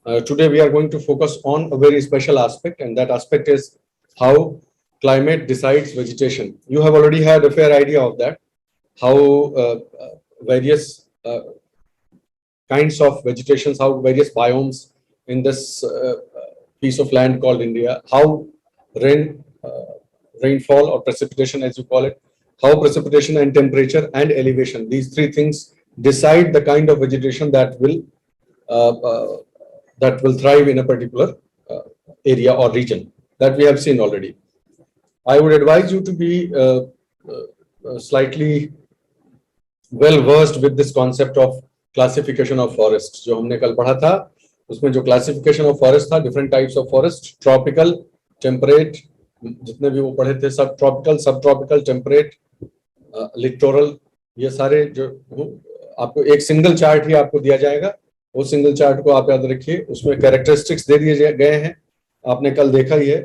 Today we are going to focus on a very special aspect, and that aspect is how climate decides vegetation. You have already had a fair idea of that, how various kinds of vegetations, how various biomes in this piece of land called India, how rainfall or precipitation, as you call it, how precipitation and temperature and elevation, these three things decide the kind of vegetation uh, uh, that will thrive in a particular uh, area or region that we have seen already. I would advise you to be slightly well versed with this concept of classification of forest. जो हमने कल पढ़ा था उसमें जो classification of forest था, different types of forest, tropical, temperate, जितने भी वो पढ़े थे, सब tropical, subtropical, temperate, littoral, ये सारे जो आपको एक सिंगल चार्ट ही आपको दिया जाएगा. वो सिंगल चार्ट को आप याद रखिए, उसमें कैरेक्टरिस्टिक्स दे दिए गए हैं. आपने कल देखा ही है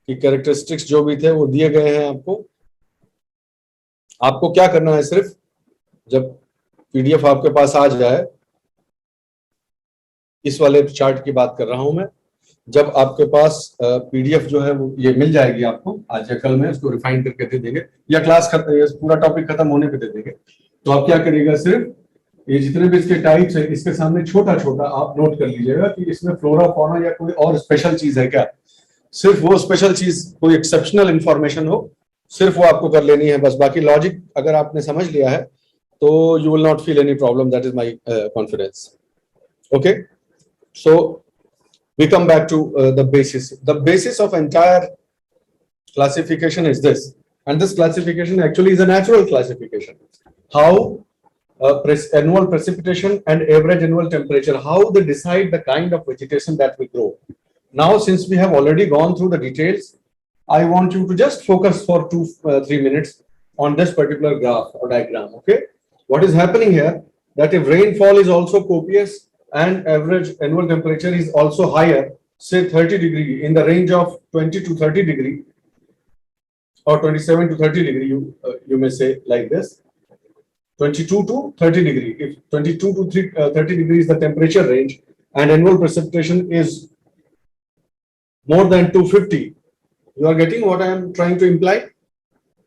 कि कैरेक्टरिस्टिक्स जो भी थे वो दिए गए हैं आपको. आपको क्या करना है, सिर्फ जब पीडीएफ आपके पास आ जाए, इस वाले चार्ट की बात कर रहा हूं मैं, जब आपके पास पीडीएफ जो है वो ये मिल जाएगी आपको आज या कल में, उसको रिफाइन करके दे देंगे या क्लास खत्म, ये पूरा टॉपिक खत्म होने पे दे देंगे. तो आप क्या करिएगा, सिर्फ ये जितने भी इसके टाइप्स है इसके सामने छोटा छोटा आप नोट कर लीजिएगा कि इसमें फ्लोरा फौना या कोई और स्पेशल चीज है क्या. सिर्फ वो स्पेशल चीज, कोई एक्सेप्शनल इंफॉर्मेशन हो, सिर्फ वो आपको कर लेनी है बस. बाकी लॉजिक अगर आपने समझ लिया है तो you will not feel any problem. That is my confidence. Okay, so we come back to the basis. The basis of entire classification is this, and this classification actually is a natural classification. How annual precipitation and average annual temperature, how they decide the kind of vegetation that will grow. Now, since we have already gone through the details, I want you to just focus for 2-3 minutes on this particular graph or diagram. Okay, what is happening here, that if rainfall is also copious and average annual temperature is also higher, say 30 degree, in the range of 20 to 30 degree or 27 to 30 degree, you may say like this, 22 to 30 degree. If 22 to 30 degree is the temperature range and annual precipitation is more than 250, you are getting what I am trying to imply.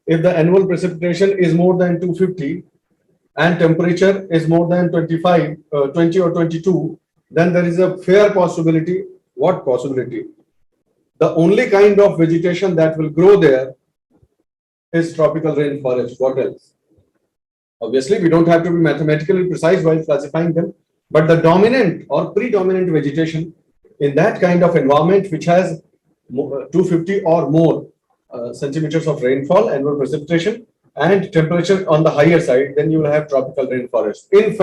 If the annual precipitation is more than 250 and temperature is more than 25, 20 or 22, then there is a fair possibility. What possibility? The only kind of vegetation that will grow there is tropical rainforest. What else? Obviously, we don't have to be mathematically precise while classifying them, but the dominant or predominant vegetation in that kind of environment which has 250 or more centimeters of rainfall, annual precipitation, and temperature on the higher side, then you will have tropical rainforest. In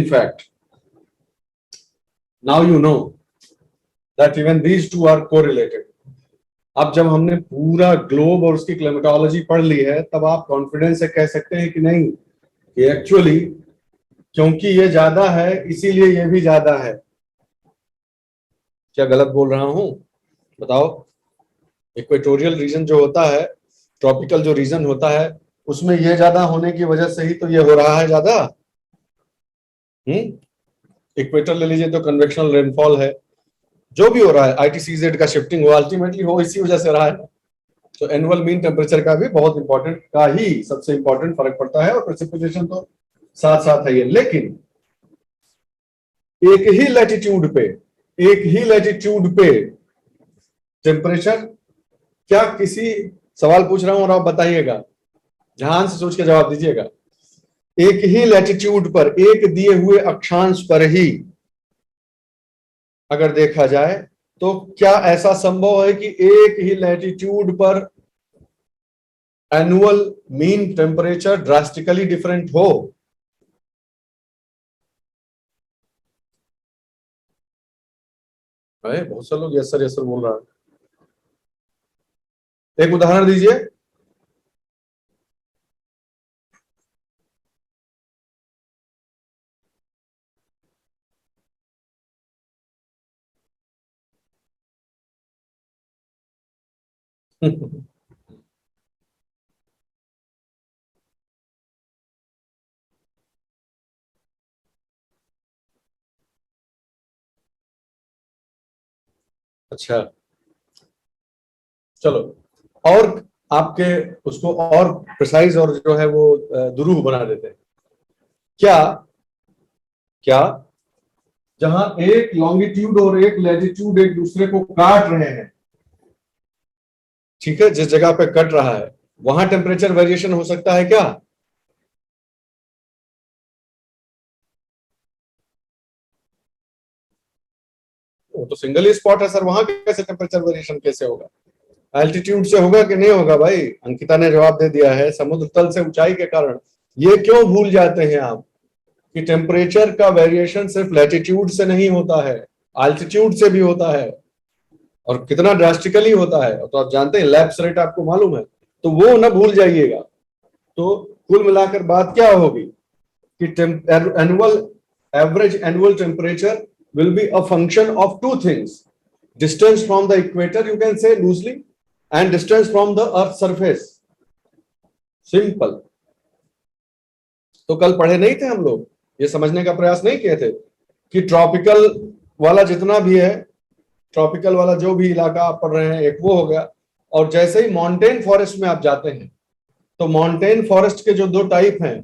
fact, now you know that even these two are correlated. अब जब हमने पूरा globe और उसकी climatology पढ़ ली है, तब आप कॉन्फिडेंस से कह सकते हैं कि नहीं, कि एक्चुअली क्योंकि ये ज्यादा है इसीलिए ये भी ज्यादा है. क्या गलत बोल रहा हूं, बताओ. इक्वेटोरियल रीजन जो होता है, ट्रॉपिकल जो रीजन होता है, उसमें ये ज्यादा होने की वजह से ही तो ये हो रहा है ज्यादा. इक्वेटर ले लीजिए तो कन्वेक्शनल रेनफॉल है, जो भी हो रहा है, आईटीसीजेड का शिफ्टिंग हो, अल्टीमेटली हो इसी वजह से रहा है. तो एनुअल मीन टेम्परेचर का भी बहुत इंपॉर्टेंट, का ही सबसे इंपॉर्टेंट फर्क पड़ता है, और प्रेसिपिटेशन तो साथ साथ है. लेकिन एक ही लैटिट्यूड पे टेम्परेचर, क्या किसी, सवाल पूछ रहा हूं और आप बताइएगा, ध्यान से सोच के जवाब दीजिएगा. एक ही लैटिट्यूड पर, एक दिए हुए अक्षांश पर ही अगर देखा जाए, तो क्या ऐसा संभव है कि एक ही लैटिट्यूड पर annual mean temperature drastically different हो? बहुत से लोग यस सर बोल रहा है. एक उदाहरण दीजिए. अच्छा, चलो, और आपके उसको और प्रिसाइज और जो है वो दुरूह बना देते हैं। क्या क्या जहां एक लॉन्गिट्यूड और एक लैटिट्यूड एक दूसरे को काट रहे हैं, ठीक है, जिस जगह पे कट रहा है वहां टेम्परेचर वेरिएशन हो सकता है क्या? वो तो सिंगल ही स्पॉट है सर, वहां कैसे टेम्परेचर वेरिएशन कैसे होगा? एल्टीट्यूड से होगा कि नहीं होगा भाई? अंकिता ने जवाब दे दिया है, समुद्र तल से ऊंचाई के कारण। ये क्यों भूल जाते हैं आप कि टेम्परेचर का वेरिएशन सिर्फ लैटिट्यूड से नहीं होता है, आल्टीट्यूड से भी होता है, और कितना ड्रास्टिकली होता है, तो आप जानते हैं, लैप्स रेट आपको मालूम है, तो वो ना भूल जाइएगा। तो कुल मिलाकर बात क्या होगी कि annual average annual temperature will be a function of two things: distance from the equator, you can say loosely, and distance from the earth surface. Simple. तो कल पढ़े नहीं थे हम लोग, ये समझने का प्रयास नहीं किए थे कि ट्रॉपिकल वाला जितना भी है, ट्रॉपिकल वाला जो भी इलाका आप पढ़ रहे हैं, एक वो हो गया, और जैसे ही माउंटेन फॉरेस्ट में आप जाते हैं तो माउंटेन फॉरेस्ट के जो दो टाइप हैं,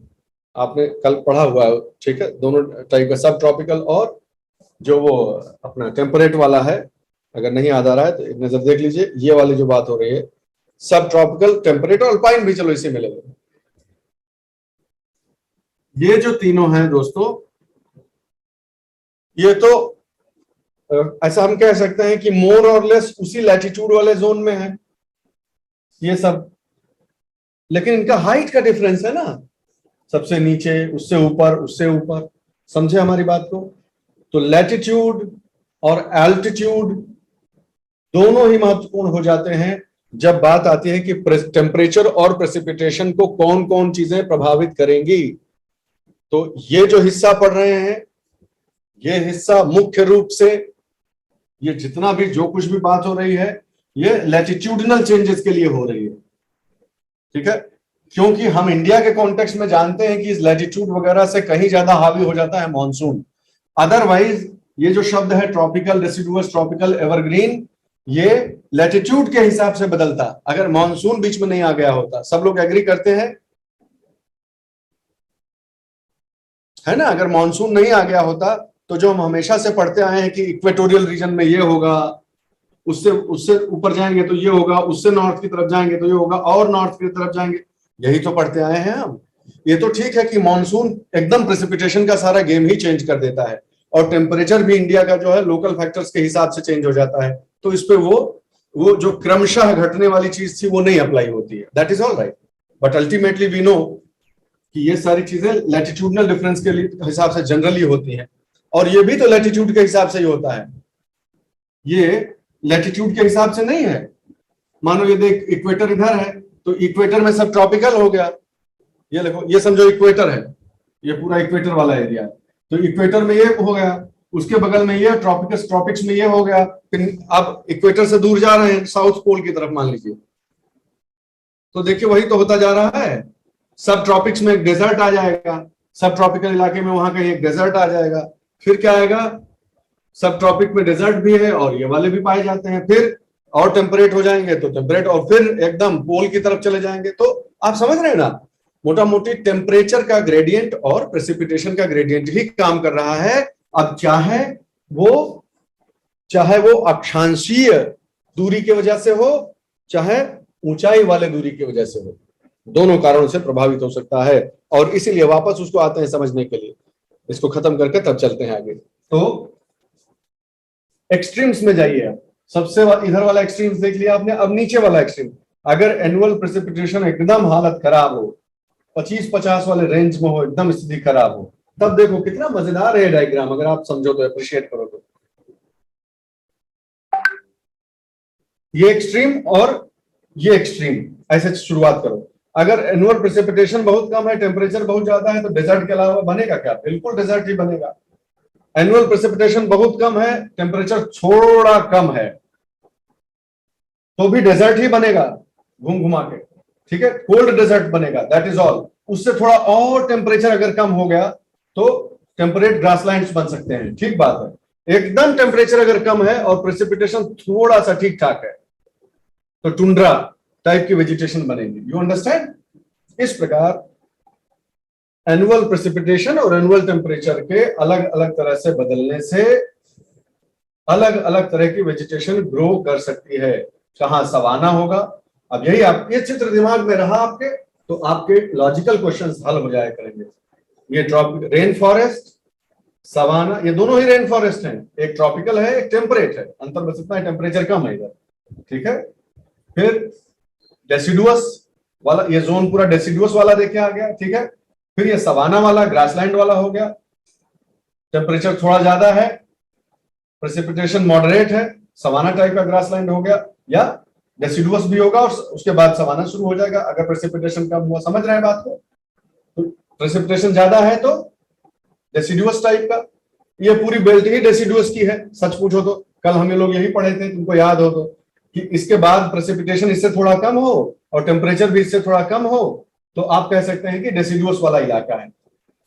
आपने कल पढ़ा हुआ है, ठीक है, दोनों टाइप का, सब ट्रॉपिकल और जो वो अपना टेम्परेट वाला है। अगर नहीं याद आ रहा है तो एक नजर देख लीजिए, ये वाली जो बात हो रही है, सब ट्रॉपिकल, टेम्परेट और अल्पाइन भी, चलो इसी में ले लो। ये जो तीनों हैं दोस्तों, ये तो ऐसा हम कह सकते हैं कि मोर और लेस उसी लैटिट्यूड वाले जोन में है ये सब, लेकिन इनका हाइट का डिफरेंस है ना, सबसे नीचे, उससे ऊपर, उससे ऊपर। समझे हमारी बात को? तो लैटिट्यूड और एल्टीट्यूड दोनों ही महत्वपूर्ण हो जाते हैं जब बात आती है कि टेम्परेचर और प्रेसिपिटेशन को कौन कौन चीजें प्रभावित करेंगी। तो ये जो हिस्सा पढ़ रहे हैं, ये हिस्सा मुख्य रूप से, ये जितना भी जो कुछ भी बात हो रही है, ये लैटिट्यूडनल चेंजेस के लिए हो रही है, ठीक है, क्योंकि हम इंडिया के कॉन्टेक्स्ट में जानते हैं कि इस लैटिट्यूड वगैरह से कहीं ज्यादा हावी हो जाता है मॉनसून। अदरवाइज ये जो शब्द है ट्रॉपिकल, रेसिडुअस, ट्रॉपिकल, एवरग्रीन, ये लैटिट्यूड के हिसाब से बदलता अगर मॉनसून बीच में नहीं आ गया होता। सब लोग एग्री करते हैं, है ना? अगर मॉनसून नहीं आ गया होता तो जो हम हमेशा से पढ़ते आए हैं कि इक्वेटोरियल रीजन में ये होगा, उससे उससे ऊपर जाएंगे तो ये होगा, उससे नॉर्थ की तरफ जाएंगे तो ये होगा, और नॉर्थ की तरफ जाएंगे, यही तो पढ़ते आए हैं हम। ये तो ठीक है कि मॉनसून एकदम प्रेसिपिटेशन का सारा गेम ही चेंज कर देता है, और टेम्परेचर भी इंडिया का जो है लोकल फैक्टर्स के हिसाब से चेंज हो जाता है, तो इस पे वो जो क्रमशः घटने वाली चीज थी वो नहीं अप्लाई होती है। That is all right, but ultimately we know कि ये सारी चीजें लैटिट्यूडनल डिफरेंस के हिसाब से जनरली होती हैं, और ये भी तो लैटिट्यूड के हिसाब से ही होता है, ये लैटिट्यूड के हिसाब से नहीं है। मानो ये देख, इक्वेटर इधर है तो इक्वेटर में सब ट्रॉपिकल हो गया, ये देखो, ये समझो इक्वेटर है, ये पूरा इक्वेटर वाला एरिया, तो इक्वेटर में ये हो गया, उसके बगल में ये ट्रॉपिक्स, ट्रॉपिक्स में ये हो गया, फिर अब इक्वेटर से दूर जा रहे हैं साउथ पोल की तरफ मान लीजिए, तो देखिए वही तो होता जा रहा है। सब ट्रॉपिक्स में एक डेजर्ट आ जाएगा, सब ट्रॉपिकल इलाके में वहां कहीं एक डेजर्ट आ जाएगा, फिर क्या आएगा, सब ट्रॉपिक में डेजर्ट भी है और ये वाले भी पाए जाते हैं, फिर और टेम्परेट हो जाएंगे तो टेम्परेट, और फिर एकदम पोल की तरफ चले जाएंगे। तो आप समझ रहे हैं ना, मोटा मोटी टेम्परेचर का ग्रेडियंट और प्रेसिपिटेशन का ग्रेडियंट ही काम कर रहा है। अब चाहे वो अक्षांशीय दूरी की वजह से हो, चाहे ऊंचाई वाले दूरी की वजह से हो, दोनों कारणों से प्रभावित हो सकता है। और इसीलिए वापस उसको आते हैं समझने के लिए, इसको खत्म करके तब चलते हैं आगे। तो एक्सट्रीम्स में जाइए आप, सबसे इधर वाला एक्सट्रीम्स देख लिया आपने, अब नीचे वाला एक्सट्रीम, अगर एनुअल प्रेसिपिटेशन एकदम हालत खराब हो, 25-50 वाले रेंज में हो, एकदम स्थिति खराब हो, तब देखो कितना मजेदार है डायग्राम, अगर आप समझो तो, अप्रिशिएट करो तो। ये एक्सट्रीम और ये एक्सट्रीम, ऐसे शुरुआत करो। अगर एनुअल प्रेसिपिटेशन बहुत कम है, टेम्परेचर बहुत ज्यादा है, तो डेजर्ट के अलावा बनेगा क्या? बिल्कुल डेजर्ट ही बनेगा। एनुअल प्रेसिपिटेशन बहुत कम है, टेम्परेचर थोड़ा कम है, तो भी डेजर्ट ही बनेगा घूम घुमा के, ठीक है, कोल्ड डेजर्ट बनेगा, दैट इज ऑल। उससे थोड़ा और टेम्परेचर अगर कम हो गया तो टेम्परेट ग्रासलैंड्स बन सकते हैं, ठीक बात है। एकदम टेम्परेचर अगर कम है और प्रेसिपिटेशन थोड़ा सा ठीक ठाक है तो टुंड्रा टाइप की वेजिटेशन बनेगी। You understand? इस प्रकार एनुअल प्रेसिपिटेशन और एनुअल टेम्परेचर के अलग अलग तरह से बदलने से अलग अलग तरह की वेजिटेशन ग्रो कर सकती है। कहां सवाना होगा। अब यही आप ये चित्र दिमाग में रहा आपके, तो आपके लॉजिकल क्वेश्चंस हल हो जाया करेंगे। ये रेन फॉरेस्ट, सवाना, ये दोनों ही रेन फॉरेस्ट हैं। एक ट्रॉपिकल है, एक टेम्परेट है। अंतर बस इतना है, टेम्परेचर कम है इधर, ठीक है। फिर डेसिडुअस वाला, ये जोन पूरा डेसिडुअस वाला देखे आ गया, ठीक है। फिर ये सवाना वाला, ग्रासलैंड वाला हो गया। टेम्परेचर थोड़ा ज्यादा है, प्रेसिपिटेशन मॉडरेट है, सवाना टाइप का ग्रासलैंड हो गया, या डेसिडुअस भी होगा और उसके बाद सवाना शुरू हो जाएगा अगर प्रेसिपिटेशन कम हुआ। समझ रहे हैं बात को? तो प्रेसिपिटेशन ज्यादा है तो डेसिडुअस टाइप का, ये पूरी बेल्ट ही डेसिडुअस की है सच पूछो तो। कल हम लोग यही पढ़े थे, तुमको याद हो तो, कि इसके बाद प्रेसिपिटेशन इससे थोड़ा कम हो और टेम्परेचर भी इससे थोड़ा कम हो तो आप कह सकते हैं कि डेसिडुअस वाला इलाका है,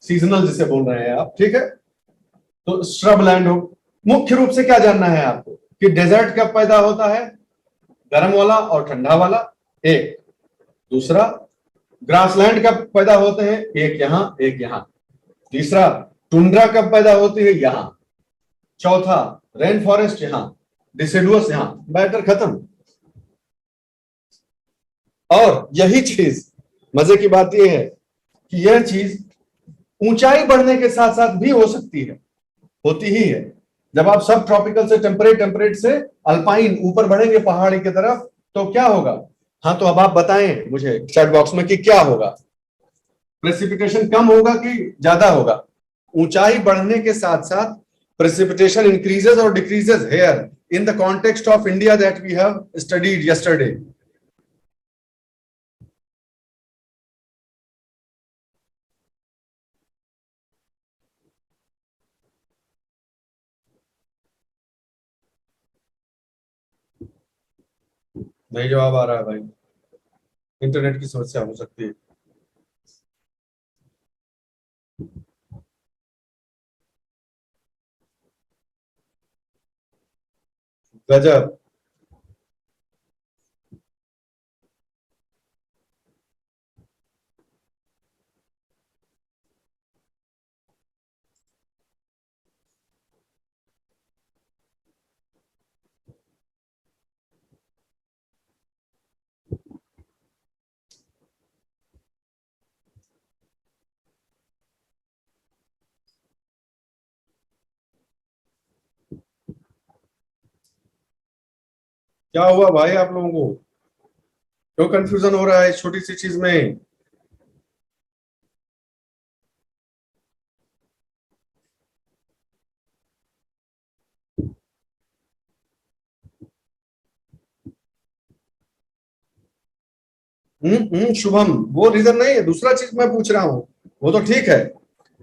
सीजनल जिसे बोल रहे हैं आप, ठीक है। तो श्रब लैंड हो। मुख्य रूप से क्या जानना है आपको कि डेजर्ट कब पैदा होता है, गर्म वाला और ठंडा वाला, एक। दूसरा, ग्रासलैंड कब पैदा होते हैं, एक यहां एक यहां। तीसरा, टुंड्रा कब पैदा होती है, यहां। चौथा, रेन फॉरेस्ट यहां, डिसिडुअस यहां। मैटर खत्म। और यही चीज मजे की बात यह है कि यह चीज ऊंचाई बढ़ने के साथ साथ भी हो सकती है, होती ही है। जब आप सब ट्रॉपिकल से टेम्परेट से अल्पाइन ऊपर बढ़ेंगे पहाड़ी की तरफ तो क्या होगा। हाँ, तो अब आप बताएं मुझे चैट बॉक्स में कि क्या होगा। प्रेसिपिटेशन कम होगा कि ज्यादा होगा? ऊंचाई बढ़ने के साथ साथ प्रेसिपिटेशन इंक्रीजेस और decreases here in the context of India that we have studied yesterday. नहीं जवाब आ रहा है भाई, इंटरनेट की समस्या हो सकती है। गजब। क्या हुआ भाई आप लोगों को, क्यों कंफ्यूजन हो रहा है इस छोटी सी चीज में? शुभम, वो रीजन नहीं है, दूसरा चीज मैं पूछ रहा हूँ। वो तो ठीक है,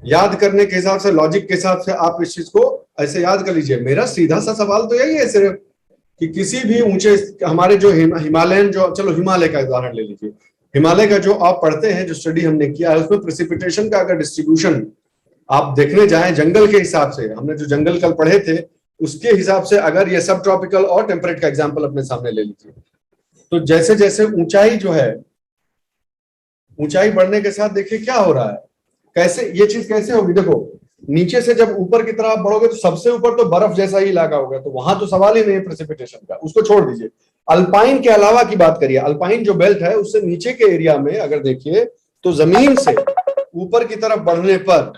याद करने के हिसाब से, लॉजिक के हिसाब से आप इस चीज को ऐसे याद कर लीजिए। मेरा सीधा सा सवाल तो यही है सिर्फ कि किसी भी ऊंचे, हमारे जो हिमालयन, जो, चलो हिमालय का उदाहरण ले लीजिए। हिमालय का जो आप पढ़ते हैं, जो स्टडी हमने किया है, उसमें प्रेसिपिटेशन का अगर डिस्ट्रीब्यूशन आप देखने जाएं जंगल के हिसाब से, हमने जो जंगल कल पढ़े थे उसके हिसाब से, अगर ये सब ट्रॉपिकल और टेम्परेट का एग्जाम्पल अपने सामने ले लीजिए, तो जैसे जैसे ऊंचाई जो है, ऊंचाई बढ़ने के साथ देखिए क्या हो रहा है। कैसे ये चीज कैसे होगी, देखो नीचे से जब ऊपर की तरफ बढ़ोगे तो सबसे ऊपर तो बर्फ जैसा ही इलाका होगा, तो वहां तो सवाल ही नहीं है प्रेसिपिटेशन का, उसको छोड़ दीजिए। अल्पाइन के अलावा की बात करिए, अल्पाइन जो बेल्ट है उससे नीचे के एरिया में अगर देखिए तो जमीन से ऊपर की तरफ बढ़ने पर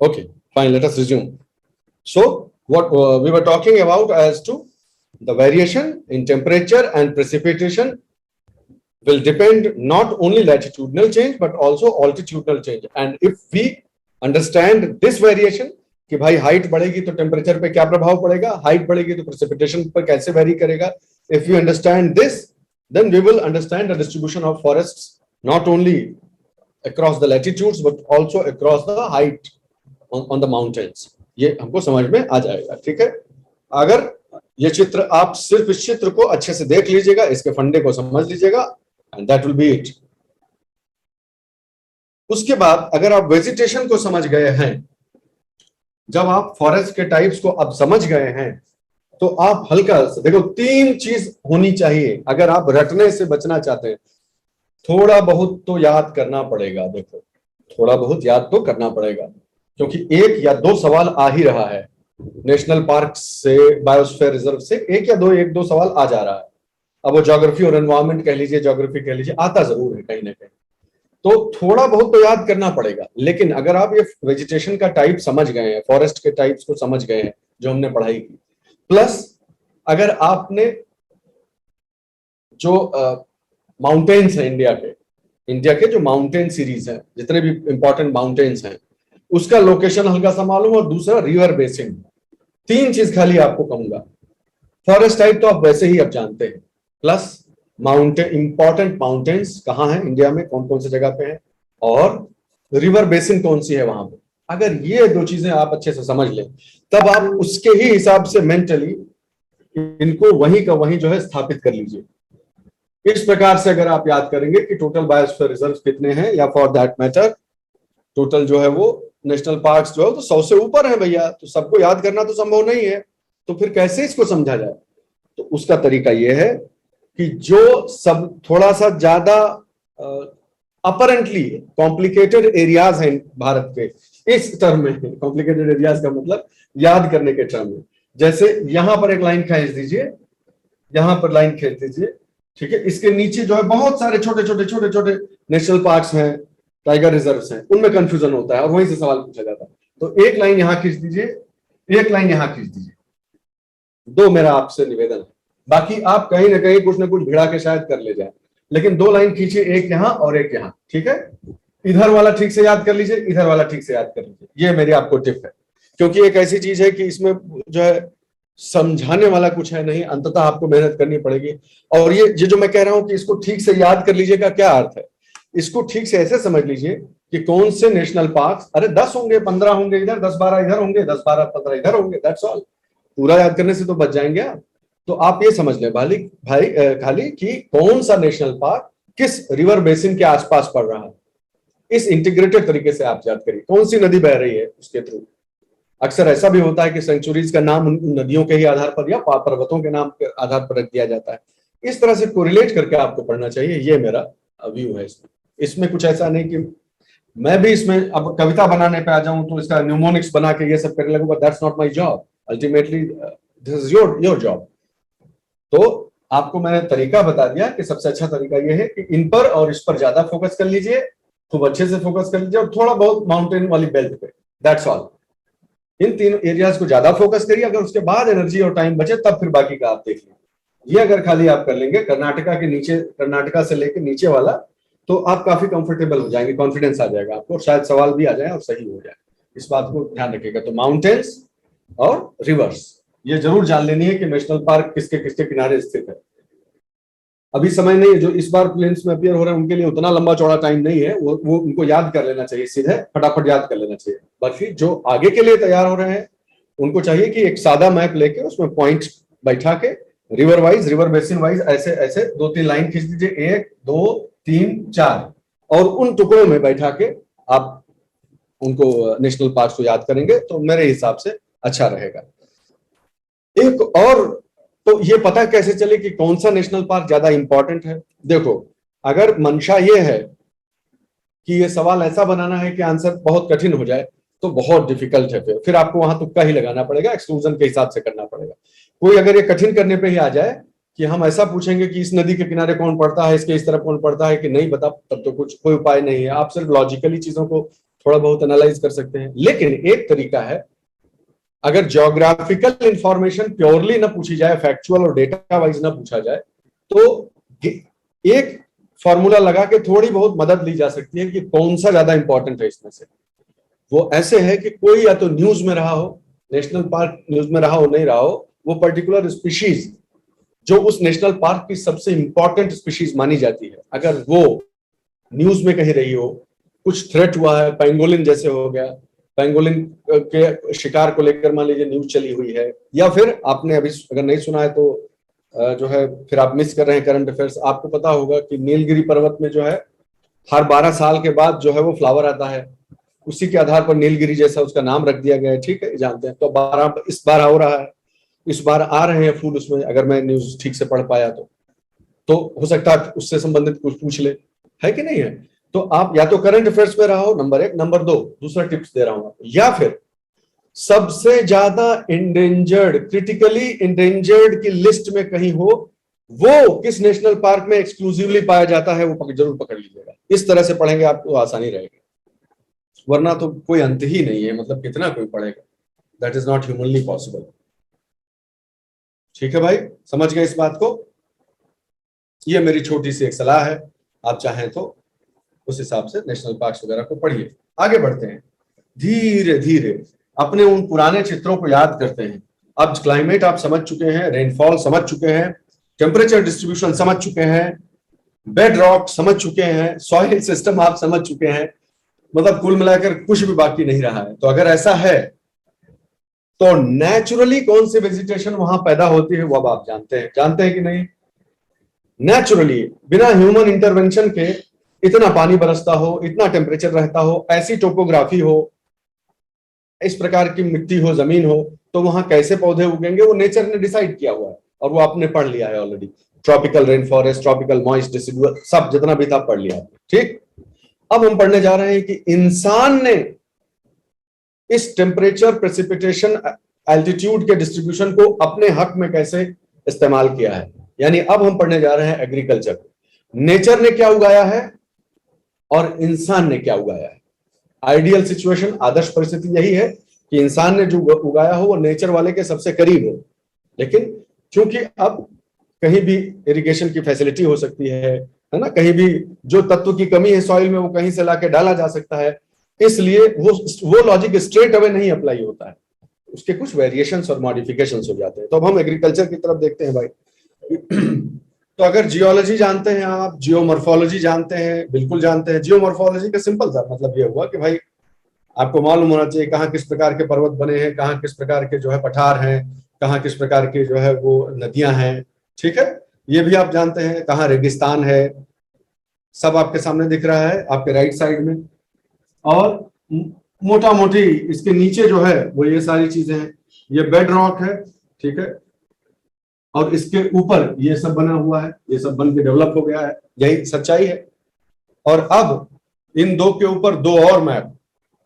okay, fine, let us resume. So what we were talking about as to the variation in temperature and precipitation will depend not only latitudinal change but also altitudinal change. And if we understand this variation कि भाई height बढ़ेगी तो temperature पे क्या प्रभाव पड़ेगा, height बढ़ेगी तो प्रेसिपिटेशन पर कैसे वेरी करेगा, if we understand this, then we will understand the distribution of forests not only across the latitudes but also across the height on the mountains. ये हमको समझ में आ जाएगा, ठीक है। अगर ये चित्र, आप सिर्फ इस चित्र को अच्छे से देख लीजिएगा, इसके फंडे को समझ लीजिएगा, and that will be it. उसके बाद अगर आप वेजिटेशन को समझ गए हैं, जब आप फॉरेस्ट के टाइप्स को अब समझ गए हैं, तो आप हल्का से देखो, 3 चीज होनी चाहिए अगर आप रटने से बचना चाहते हैं। थोड़ा बहुत तो याद करना पड़ेगा, देखो थोड़ा बहुत याद तो करना पड़ेगा, क्योंकि 1 या 2 सवाल आ ही रहा है नेशनल पार्क से, बायोस्फीयर रिजर्व से 1 दो सवाल आ जा रहा है। अब वो ज्योग्राफी और एनवायरमेंट कह लीजिए, ज्योग्राफी कह लीजिए, आता जरूर है कहीं ना कहीं, तो थोड़ा बहुत तो याद करना पड़ेगा। लेकिन अगर आप ये वेजिटेशन का टाइप समझ गए हैं, फॉरेस्ट के टाइप्स को समझ गए हैं जो हमने पढ़ाई की, प्लस अगर आपने जो माउंटेन्स हैं इंडिया के जो माउंटेन सीरीज है, जितने भी इंपॉर्टेंट माउंटेन्स हैं, उसका लोकेशन हल्का सा मालूम, और दूसरा रिवर बेसिन। 3 चीज खाली आपको कहूंगा। फॉरेस्ट टाइप तो आप वैसे ही अब जानते हैं, प्लस माउंटेन, इंपॉर्टेंट माउंटेन्स कहाँ हैं इंडिया में, कौन कौन सी जगह पे हैं, और रिवर बेसिन कौन सी है वहां पे। अगर ये 2 चीजें आप अच्छे से समझ लें, तब आप उसके ही हिसाब से मेंटली इनको वहीं का वहीं जो है स्थापित कर लीजिए। इस प्रकार से अगर आप याद करेंगे कि टोटल बायोस्फीयर रिजर्व कितने हैं, या फॉर दैट मैटर टोटल जो है वो नेशनल पार्क्स जो है तो 100 से ऊपर है भैया, तो सबको याद करना तो संभव नहीं है, तो फिर कैसे इसको समझा जाए। तो उसका तरीका यह है कि जो सब थोड़ा सा ज्यादा अपरेंटली कॉम्प्लिकेटेड एरियाज हैं भारत के, इस टर्म में कॉम्प्लिकेटेड एरियाज का मतलब याद करने के टर्म में, जैसे यहां पर एक लाइन खींच दीजिए, यहां पर लाइन खींच दीजिए, ठीक है, इसके नीचे जो है बहुत सारे छोटे छोटे नेशनल पार्क्स हैं, टाइगर रिजर्व्स हैं, उनमें कंफ्यूजन होता है और वहीं से सवाल पूछा जाता है। तो एक लाइन यहां खींच दीजिए, एक लाइन यहां खींच दीजिए, 2 मेरा आपसे निवेदन है। बाकी आप कहीं ना कहीं कुछ ना कुछ भिड़ा के शायद कर ले जाए, लेकिन 2 लाइन खींचिए, एक यहां और एक यहां, ठीक है। इधर वाला ठीक से याद कर लीजिए, इधर वाला ठीक से याद कर लीजिए, ये मेरी आपको टिप है, क्योंकि एक ऐसी चीज है कि इसमें जो है समझाने वाला कुछ है नहीं, अंततः आपको मेहनत करनी पड़ेगी। और ये जो मैं कह रहा हूं कि इसको ठीक से याद कर लीजिए का क्या अर्थ है, इसको ठीक से ऐसे समझ लीजिए कि कौन से नेशनल पार्क, अरे 10 होंगे, 15 होंगे इधर, 10-12 इधर होंगे, 10-12-15 इधर होंगे, दैट्स ऑल। पूरा याद करने से तो बच जाएंगे आप। तो आप ये समझ लें भाई खाली कि कौन सा नेशनल पार्क किस रिवर बेसिन के आसपास पड़ रहा है, इस इंटीग्रेटेड तरीके से आप याद करिए। कौन सी नदी बह रही है उसके थ्रू। अक्सर ऐसा भी होता है कि सेंचुरीज का नाम उन नदियों के ही आधार पर या पर्वतों के नाम के आधार पर रख दिया जाता है। इस तरह से कोरिलेट करके आपको पढ़ना चाहिए, ये मेरा व्यू है इसमें कुछ ऐसा नहीं कि मैं भी इसमें अब कविता बनाने पे आ जाऊं तो इसका न्यूमोनिक्स बना के ये सब करने लगूंगा, that's not my job. Ultimately this is your job. तो आपको मैंने तरीका बता दिया कि सबसे अच्छा तरीका ये है कि इन पर और इस पर ज्यादा फोकस कर लीजिए, खूब अच्छे से फोकस कर लीजिए, और थोड़ा बहुत माउंटेन वाली बेल्ट पे, दैट्स ऑल। इन 3 एरियाज को ज्यादा फोकस करिए, अगर उसके बाद एनर्जी और टाइम बचे तब फिर बाकी का आप देख लीजिए। ये अगर खाली आप कर लेंगे कर्नाटका के नीचे, कर्नाटका से लेकर नीचे वाला, तो आप काफी कंफर्टेबल हो जाएंगे, कॉन्फिडेंस आ जाएगा आपको, और शायद सवाल भी आ जाए और सही हो जाए। इस बात को ध्यान रखिएगा। तो माउंटेन्स और रिवर्स ये जरूर जान लेनी है कि नेशनल पार्क किसके किसके किनारे स्थित है। अभी समय नहीं है, जो इस बार प्लेन्स में अपीयर हो रहे हैं उनके लिए उतना लंबा चौड़ा टाइम नहीं है, वो उनको याद कर लेना चाहिए, सीधे फटाफट याद कर लेना चाहिए। बाकी जो आगे के लिए तैयार हो रहे हैं उनको चाहिए कि एक सादा मैप लेके उसमें पॉइंट बैठा के river wise, river basin wise ऐसे ऐसे 2-3 लाइन खींच दीजिए, 1 2 3 4, और उन टुकड़ों में बैठा के आप उनको नेशनल पार्क को याद करेंगे तो मेरे हिसाब से अच्छा रहेगा। एक और, तो ये पता कैसे चले कि कौन सा नेशनल पार्क ज्यादा इंपॉर्टेंट है। देखो, अगर मंशा ये है कि ये सवाल ऐसा बनाना है कि आंसर बहुत कठिन हो जाए तो बहुत डिफिकल्ट है, फिर आपको वहां तुक्का ही लगाना पड़ेगा, एक्सक्लूजन के हिसाब से करना पड़ेगा। कोई अगर ये कठिन करने पे ही आ जाए कि हम ऐसा पूछेंगे कि इस नदी के किनारे कौन पड़ता है, इसके इस तरफ कौन पड़ता है, कि नहीं बता, तब तो कुछ कोई उपाय नहीं है। आप सिर्फ लॉजिकली चीजों को थोड़ा बहुत एनालाइज कर सकते हैं। लेकिन एक तरीका है, अगर ज्योग्राफिकल इंफॉर्मेशन प्योरली ना पूछी जाए, फैक्चुअल और डेटा वाइज ना पूछा जाए, तो एक फॉर्मूला लगा के थोड़ी बहुत मदद ली जा सकती है कि कौन सा ज्यादा इंपॉर्टेंट है इसमें से। वो ऐसे है कि कोई या तो न्यूज में रहा हो, नेशनल पार्क न्यूज में रहा हो नहीं रहा हो, वो पर्टिकुलर स्पीशीज जो उस नेशनल पार्क की सबसे इंपॉर्टेंट स्पीशीज मानी जाती है, अगर वो न्यूज में कहीं रही हो, कुछ थ्रेट हुआ है, पेंगोलिन जैसे हो गया, पेंगोलिन के शिकार को लेकर मान लीजिए न्यूज चली हुई है, या फिर आपने अभी अगर नहीं सुना है तो जो है फिर आप मिस कर रहे हैं करंट अफेयर्स। आपको पता होगा कि नीलगिरी पर्वत में जो है हर 12 साल के बाद जो है वो फ्लावर आता है, उसी के आधार पर नीलगिरी जैसा उसका नाम रख दिया गया है। ठीक है, जानते हैं। तो 12 इस बार हो रहा है, इस बार आ रहे हैं फूल उसमें, अगर मैं न्यूज ठीक से पढ़ पाया तो हो सकता है उससे संबंधित कुछ पूछ ले, है कि नहीं है। तो आप या तो करंट अफेयर्स में रहो, नंबर 1। नंबर 2, दूसरा टिप्स दे रहा हूं, या फिर सबसे ज्यादा इंडेंजर्ड, क्रिटिकली इंडेंजर्ड की लिस्ट में कहीं हो, वो किस नेशनल पार्क में एक्सक्लूसिवली पाया जाता है, वो जरूर पकड़ लीजिएगा। इस तरह से पढ़ेंगे आपको आसानी रहेगी, वरना तो कोई अंत ही नहीं है, मतलब कितना कोई पढ़ेगा, that is not humanly possible. ठीक है भाई, समझ गए इस बात को। ये मेरी छोटी सी एक सलाह है, आप चाहें तो उस हिसाब से नेशनल पार्क्स वगैरह को पढ़िए। आगे बढ़ते हैं, धीरे धीरे अपने उन पुराने चित्रों को याद करते हैं। अब क्लाइमेट आप समझ चुके हैं, रेनफॉल समझ चुके हैं, टेम्परेचर डिस्ट्रीब्यूशन समझ चुके हैं, बेड रॉक समझ चुके हैं, सॉइल सिस्टम आप समझ चुके हैं, मतलब कुल मिलाकर कुछ भी बाकी नहीं रहा है। तो अगर ऐसा है तो नेचुरली कौन सी वेजिटेशन वहां पैदा होती है वो अब आप जानते हैं कि नहीं। नेचुरली, बिना ह्यूमन इंटरवेंशन के इतना पानी बरसता हो, इतना टेम्परेचर रहता हो, ऐसी टोपोग्राफी हो, इस प्रकार की मिट्टी हो, जमीन हो, तो वहां कैसे पौधे उगेंगे वो नेचर ने डिसाइड किया हुआ है और वो आपने पढ़ लिया है already. Tropical rain forest, tropical moist deciduous, सब जितना भी था पढ़ लिया। ठीक, अब हम पढ़ने जा रहे हैं कि इंसान ने इस टेम्परेचर, प्रेसिपिटेशन, एल्टीट्यूड के डिस्ट्रीब्यूशन को अपने हक में कैसे इस्तेमाल किया है। यानी अब हम पढ़ने जा रहे हैं एग्रीकल्चर, नेचर ने क्या उगाया है और इंसान ने क्या उगाया है। आइडियल सिचुएशन, आदर्श परिस्थिति यही है कि इंसान ने जो उगाया हो वो नेचर वाले के सबसे करीब हो, लेकिन क्योंकि अब कहीं भी इरिगेशन की फैसिलिटी हो सकती है ना, कहीं भी जो तत्व की कमी है सॉइल में वो कहीं से लाके डाला जा सकता है, इसलिए वो लॉजिक स्ट्रेट अवे नहीं अप्लाई होता है, उसके कुछ वेरिएशंस और मॉडिफिकेशंस हो जाते हैं। तो अब हम एग्रीकल्चर की तरफ देखते हैं भाई। तो अगर जियोलॉजी जानते हैं आप, जियोमॉर्फोलॉजी जानते हैं, बिल्कुल जानते हैं। जियोमॉर्फोलॉजी का सिंपल सा मतलब ये हुआ कि भाई आपको मालूम होना चाहिए कहाँ किस प्रकार के पर्वत बने हैं, कहाँ किस प्रकार के जो है पठार हैं, कहाँ किस प्रकार के जो है वो नदियां हैं। ठीक है, ये भी आप जानते हैं, कहाँ रेगिस्तान है, सब आपके सामने दिख रहा है आपके राइट साइड में। और मोटा मोटी इसके नीचे जो है वो ये सारी चीजें हैं, ये बेड रॉक है। ठीक है, और इसके ऊपर ये सब बना हुआ है, ये सब बन के डेवलप हो गया है, यही सच्चाई है। और अब इन दो के ऊपर दो और मैप,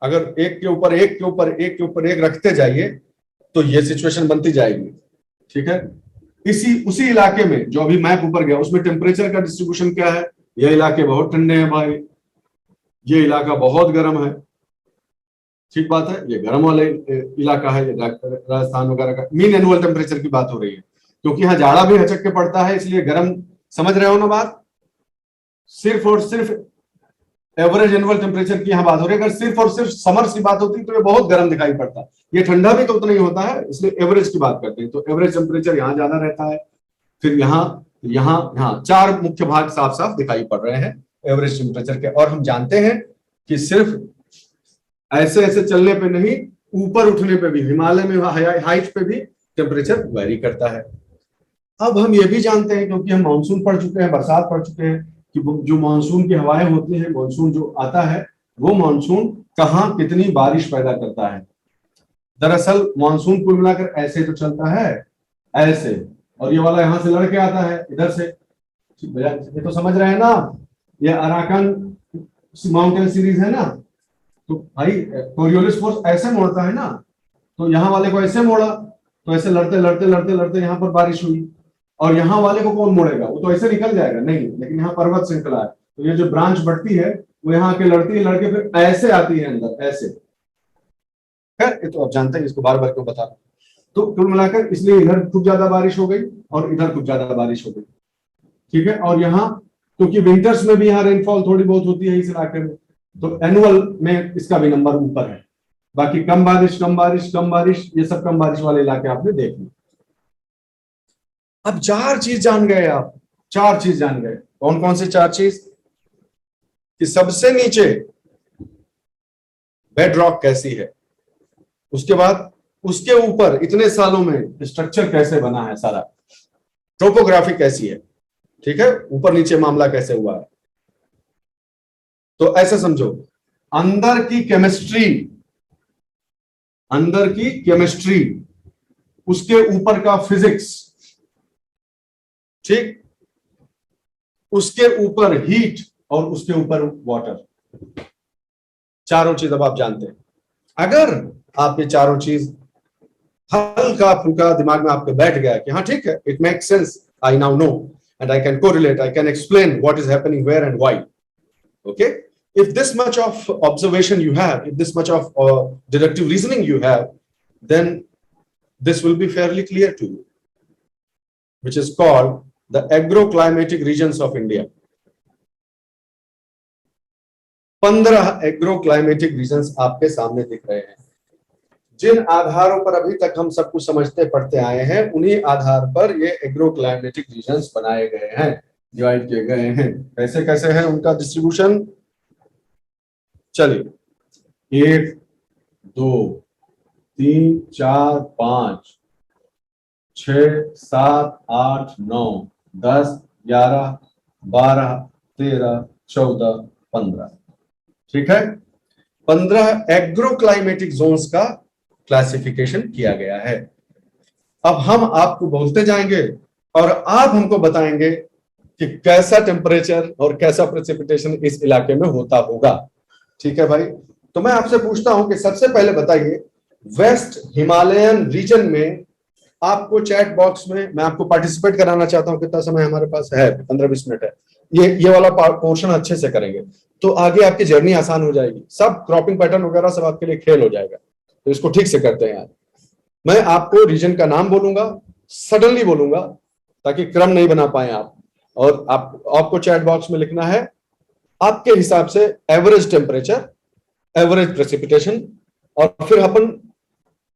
अगर एक के ऊपर एक के ऊपर एक के ऊपर एक रखते जाइए तो ये सिचुएशन बनती जाएगी। ठीक है, उसी इलाके में जो अभी मैप ऊपर गया उसमें टेम्परेचर का डिस्ट्रीब्यूशन क्या है। ये इलाके बहुत ठंडे हैं भाई, ये इलाका बहुत गर्म है। ठीक बात है, ये गर्म वाले इलाका है, ये राजस्थान वगैरह का मीन एनुअल टेम्परेचर की बात हो रही है, क्योंकि यहाँ जाड़ा भी हचक के पड़ता है, इसलिए गर्म। समझ रहे हो ना बात, सिर्फ और सिर्फ एवरेज एनुअल टेम्परेचर की यहाँ बात हो रही है। अगर सिर्फ और सिर्फ समर्स की बात होती तो ये बहुत गर्म दिखाई पड़ता, ये ठंडा भी तो उतना ही होता है, इसलिए एवरेज की बात करते हैं। तो एवरेज टेम्परेचर यहाँ ज्यादा रहता है, फिर यहाँ यहाँ यहाँ चार मुख्य भाग साफ साफ दिखाई पड़ रहे हैं एवरेज टेम्परेचर के। और हम जानते हैं कि सिर्फ ऐसे ऐसे चलने पे नहीं, ऊपर उठने पे भी, हिमालय में हाइट पे भी टेम्परेचर वेरी करता है। अब हम ये भी जानते हैं, क्योंकि हम मानसून पढ़ चुके हैं, बरसात पढ़ चुके हैं, कि जो मानसून की हवाएं होती हैं, मानसून जो आता है वो मानसून कहाँ कितनी बारिश पैदा करता है। दरअसल मानसून कुल मिलाकर ऐसे तो चलता है, ऐसे, और ये वाला यहाँ से लड़के आता है इधर से। ये तो समझ रहे हैं ना, ये अराकान माउंटेन सीरीज है ना, तो भाई कोरियोलिस फोर्स ऐसे मोड़ता है ना, तो यहाँ वाले को ऐसे मोड़ा, तो ऐसे लड़ते लड़ते लड़ते लड़ते यहाँ पर बारिश हुई। और यहाँ वाले को कौन मोड़ेगा, वो तो ऐसे निकल जाएगा नहीं, लेकिन यहाँ पर्वत श्रृंखला है, तो ये जो ब्रांच बढ़ती है वो यहाँ आके लड़ती है, लड़के फिर ऐसे आती है अंदर, ऐसे। खैर ये तो आप जानते हैं, इसको बार बार क्यों बता रहा हूं। तो कुल मिलाकर इसलिए इधर खूब ज्यादा बारिश हो गई और इधर खूब ज्यादा बारिश हो गई। ठीक है, और यहाँ क्योंकि विंटर्स में भी यहाँ रेनफॉल थोड़ी बहुत होती है इस इलाके में, तो एनुअल में इसका भी नंबर ऊपर है। बाकी कम बारिश कम बारिश कम बारिश, ये सब कम बारिश वाले इलाके आपने देख लिए। अब चार चीज जान गए आप, चार चीज जान गए। कौन कौन से चार चीज? कि सबसे नीचे बेड रॉक कैसी है, उसके बाद उसके ऊपर इतने सालों में स्ट्रक्चर कैसे बना है, सारा टोपोग्राफी कैसी है, ठीक है, ऊपर नीचे मामला कैसे हुआ है। तो ऐसे समझो, अंदर की केमिस्ट्री, अंदर की केमिस्ट्री, उसके ऊपर का फिजिक्स, ठीक, उसके ऊपर हीट और उसके ऊपर वाटर, चारों चीज अब आप जानते हैं। अगर आप ये चारों चीज हल्का फुल्का दिमाग में आपके बैठ गया कि हाँ ठीक है, it make sense, I now know and I can correlate, I can explain what is happening where and why, okay, if this much of observation you have, if this much of deductive reasoning you have, then this will be fairly clear to you, which is called the agroclimatic regions of India. 15 agroclimatic regions आपके सामने दिख रहे हैं, जिन आधारों पर अभी तक हम सब कुछ समझते पढ़ते आए हैं, उन्हीं आधार पर ये एग्रोक्लाइमेटिक रीजन्स बनाए गए हैं, डिवाइड किए गए हैं। कैसे कैसे है उनका डिस्ट्रीब्यूशन, चलिए 1 2 3 4 5 6 7 8 9 10 11 12 13 14 15, ठीक है, 15 एग्रोक्लाइमेटिक जोन्स का क्लासिफिकेशन किया गया है। अब हम आपको बोलते जाएंगे और आप हमको बताएंगे कि कैसा टेम्परेचर और कैसा प्रेसिपिटेशन इस इलाके में होता होगा, ठीक है भाई। तो मैं आपसे पूछता हूं कि सबसे पहले बताइए, वेस्ट हिमालयन रीजन में आपको चैट बॉक्स में मैं आपको पार्टिसिपेट कराना चाहता हूं, कितना समय हमारे पास है, 15-20 मिनट है, ये वाला पोर्शन अच्छे से करेंगे तो आगे आपकी जर्नी आसान हो जाएगी, सब क्रॉपिंग पैटर्न वगैरह सब आपके लिए खेल हो जाएगा। तो इसको ठीक से करते हैं यार। मैं आपको रीजन का नाम बोलूंगा, सडनली बोलूंगा ताकि क्रम नहीं बना पाए आप, और आपको चैट बॉक्स में लिखना है आपके हिसाब से एवरेज टेम्परेचर, एवरेज प्रेसिपिटेशन, और फिर अपन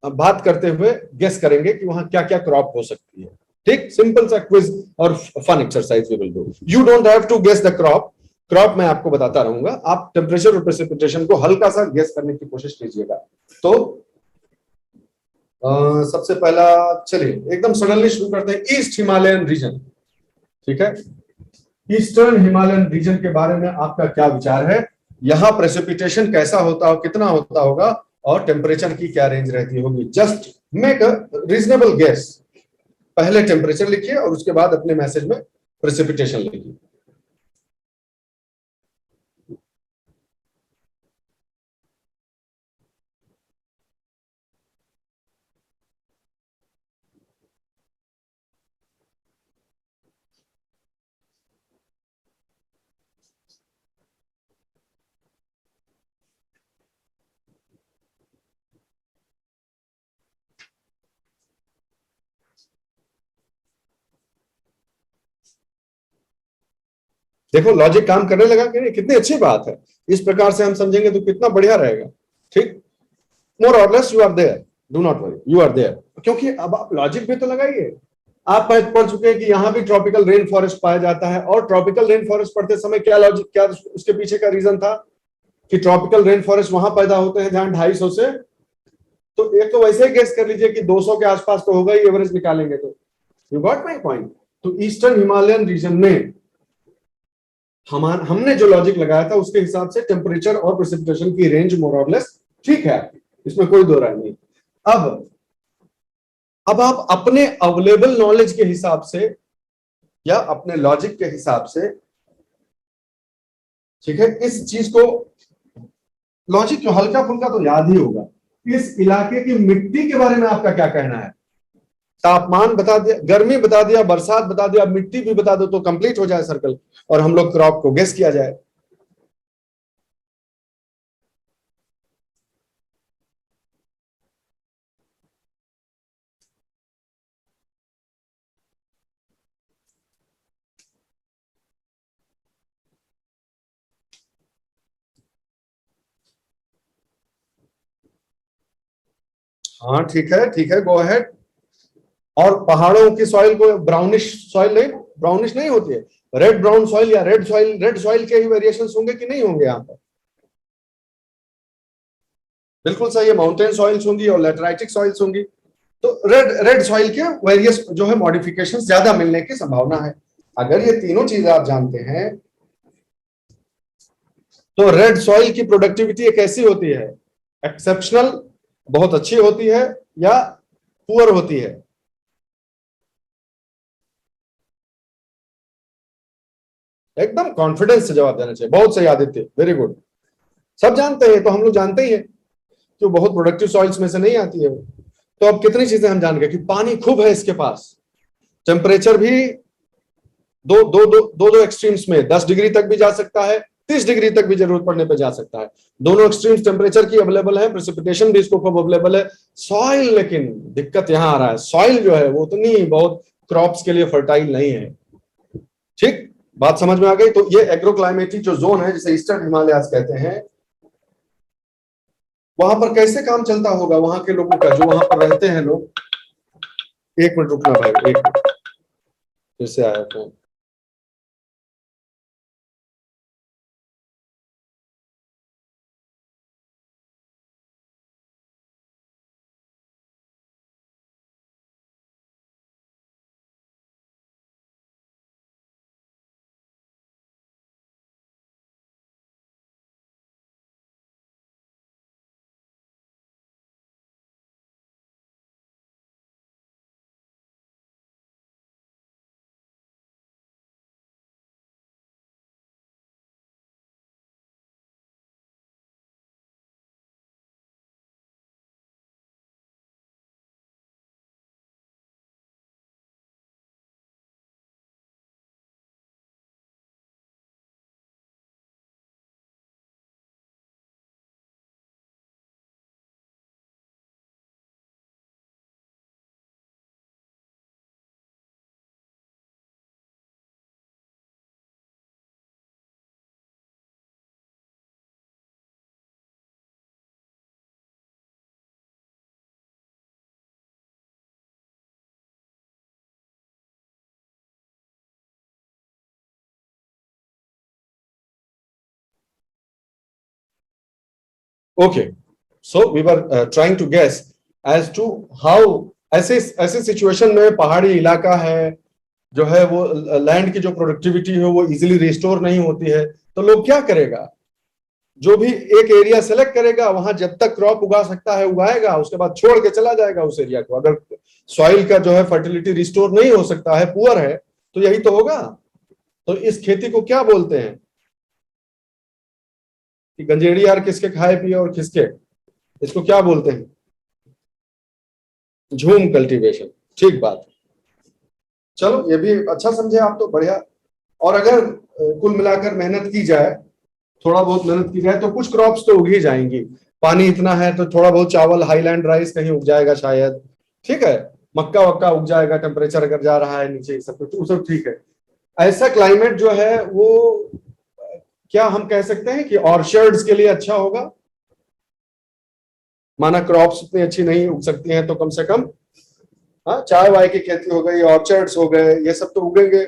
बात करते हुए गेस करेंगे कि वहां क्या क्या क्रॉप हो सकती है, ठीक, सिंपल सा क्विज और fun exercise we will do. You don't have to guess the crop, crop मैं आपको बताता रहूंगा, आप टेम्परेचर और प्रेसिपिटेशन को हल्का सा गेस करने की कोशिश कीजिएगा। तो सबसे पहला, चलिए एकदम सडनली शुरू करते हैं, ईस्ट हिमालयन रीजन, ठीक है, ईस्टर्न हिमालयन रीजन के बारे में आपका क्या विचार है, यहां प्रेसिपिटेशन कैसा होता हो, कितना होता होगा, और टेम्परेचर की क्या रेंज रहती होगी। Just make a reasonable guess, पहले टेम्परेचर लिखिए और उसके बाद अपने मैसेज में प्रेसिपिटेशन लिखिए। देखो लॉजिक काम करने लगा कि नहीं, कितनी अच्छी बात है, इस प्रकार से हम समझेंगे तो कितना बढ़िया रहेगा, ठीक, मोर और less you are there, do not worry, you are there, क्योंकि अब आप लॉजिक भी तो लगाइए। आप पढ़ चुके हैं कि यहाँ भी ट्रॉपिकल रेन फॉरेस्ट पाया जाता है, और ट्रॉपिकल रेन फॉरेस्ट पढ़ते समय क्या लॉजिक, क्या उसके पीछे का रीजन था कि ट्रॉपिकल रेन फॉरेस्ट वहां पैदा होते हैं जहां 250 से, तो एक तो वैसे ही गेस कर लीजिए कि 200 के आसपास तो होगा ही, एवरेज निकालेंगे तो। You got my point. तो ईस्टर्न हिमालयन रीजन में हमने जो लॉजिक लगाया था उसके हिसाब से टेम्परेचर और प्रेसिपिटेशन की रेंज मोर और लेस ठीक है, इसमें कोई दो राय नहीं। अब आप अपने अवेलेबल नॉलेज के हिसाब से या अपने लॉजिक के हिसाब से, ठीक है, इस चीज को, लॉजिक जो हल्का फुल्का तो याद ही होगा, इस इलाके की मिट्टी के बारे में आपका क्या कहना है। तापमान बता दिया, गर्मी बता दिया, बरसात बता दिया, मिट्टी भी बता दो तो कंप्लीट हो जाए सर्कल, और हम लोग क्रॉप को गेस किया जाए। हाँ ठीक है, गो अहेड। और पहाड़ों की सॉइल को ब्राउनिश सॉइल नहीं, ब्राउनिश नहीं होती है, रेड ब्राउन सॉइल या रेड सॉइल, रेड सॉइल के ही वेरिएशंस होंगे कि नहीं होंगे यहाँ पर। बिल्कुल सही है, माउंटेन सॉइल्स होंगी और लेटराइटिक सॉइल्स होंगी। तो रेड सॉइल के वेरियस जो है मॉडिफिकेशन ज्यादा मिलने की संभावना है। अगर ये तीनों चीजें आप जानते हैं तो रेड सॉइल की प्रोडक्टिविटी कैसी होती है? एक्सेप्शनल, बहुत अच्छी होती है, या पुअर होती है? एकदम कॉन्फिडेंस से जवाब देना चाहिए। बहुत सही आदित्य, वेरी गुड। सब जानते हैं, तो हम लोग जानते ही हैं कि वो बहुत प्रोडक्टिव सॉइल्स में से नहीं आती है वो। तो अब कितनी चीजें हम जान गए कि पानी खूब है इसके पास, टेम्परेचर भी दो एक्सट्रीम्स में 10 डिग्री तक भी जा सकता है, 30 डिग्री तक भी जरूरत पड़ने पे जा सकता है। दोनों एक्सट्रीम्स टेम्परेचर की अवेलेबल है, प्रेसिपिटेशन भी इसको खूब अवेलेबल है। सॉइल, लेकिन दिक्कत यहां आ रहा है, सॉइल जो है वो उतनी बहुत क्रॉप्स के लिए फर्टाइल नहीं है। ठीक, बात समझ में आ गई? तो ये एग्रोक्लाइमेटिक जो जोन है, जिसे ईस्टर्न हिमालयाज कहते हैं, वहां पर कैसे काम चलता होगा वहां के लोगों का, जो वहां पर रहते हैं लोग। एक मिनट रुकना भाई, एक मिनट, फिर से आया phone. Okay, so we were trying to guess as to how, ऐसे ऐसे सिचुएशन में पहाड़ी इलाका है, जो है वो लैंड की जो प्रोडक्टिविटी है वो इजीली रिस्टोर नहीं होती है, तो लोग क्या करेगा? जो भी एक एरिया सेलेक्ट करेगा, वहां जब तक क्रॉप उगा सकता है उगाएगा, उसके बाद छोड़ के चला जाएगा उस एरिया को। अगर सॉइल का जो है फर्टिलिटी रिस्टोर नहीं हो सकता है, पुअर है, तो यही तो होगा। तो इस खेती को क्या बोलते हैं? कि गंजेड़ी यार किसके खाए पिए और किसके, इसको क्या बोलते हैं? झूम कल्टीवेशन। ठीक बात है। चलो, ये भी अच्छा समझे आप, तो बढ़िया। और अगर कुल मिलाकर मेहनत की जाए, थोड़ा बहुत मेहनत की जाए, तो कुछ क्रॉप्स तो उग ही जाएंगी। पानी इतना है तो थोड़ा बहुत चावल, हाईलैंड राइस कहीं उग जाएगा शायद, ठीक है। मक्का वक्का उग जाएगा, टेम्परेचर अगर जा रहा है नीचे, सब कुछ तो सब ठीक है। ऐसा क्लाइमेट जो है वो, क्या हम कह सकते हैं कि ऑर्चर्ड्स के लिए अच्छा होगा? माना क्रॉप्स इतनी अच्छी नहीं उग सकती हैं, तो कम से कम हाँ, चाय वाय की खेती हो गई, ऑर्चर्ड्स हो गए, ये सब तो उगेंगे।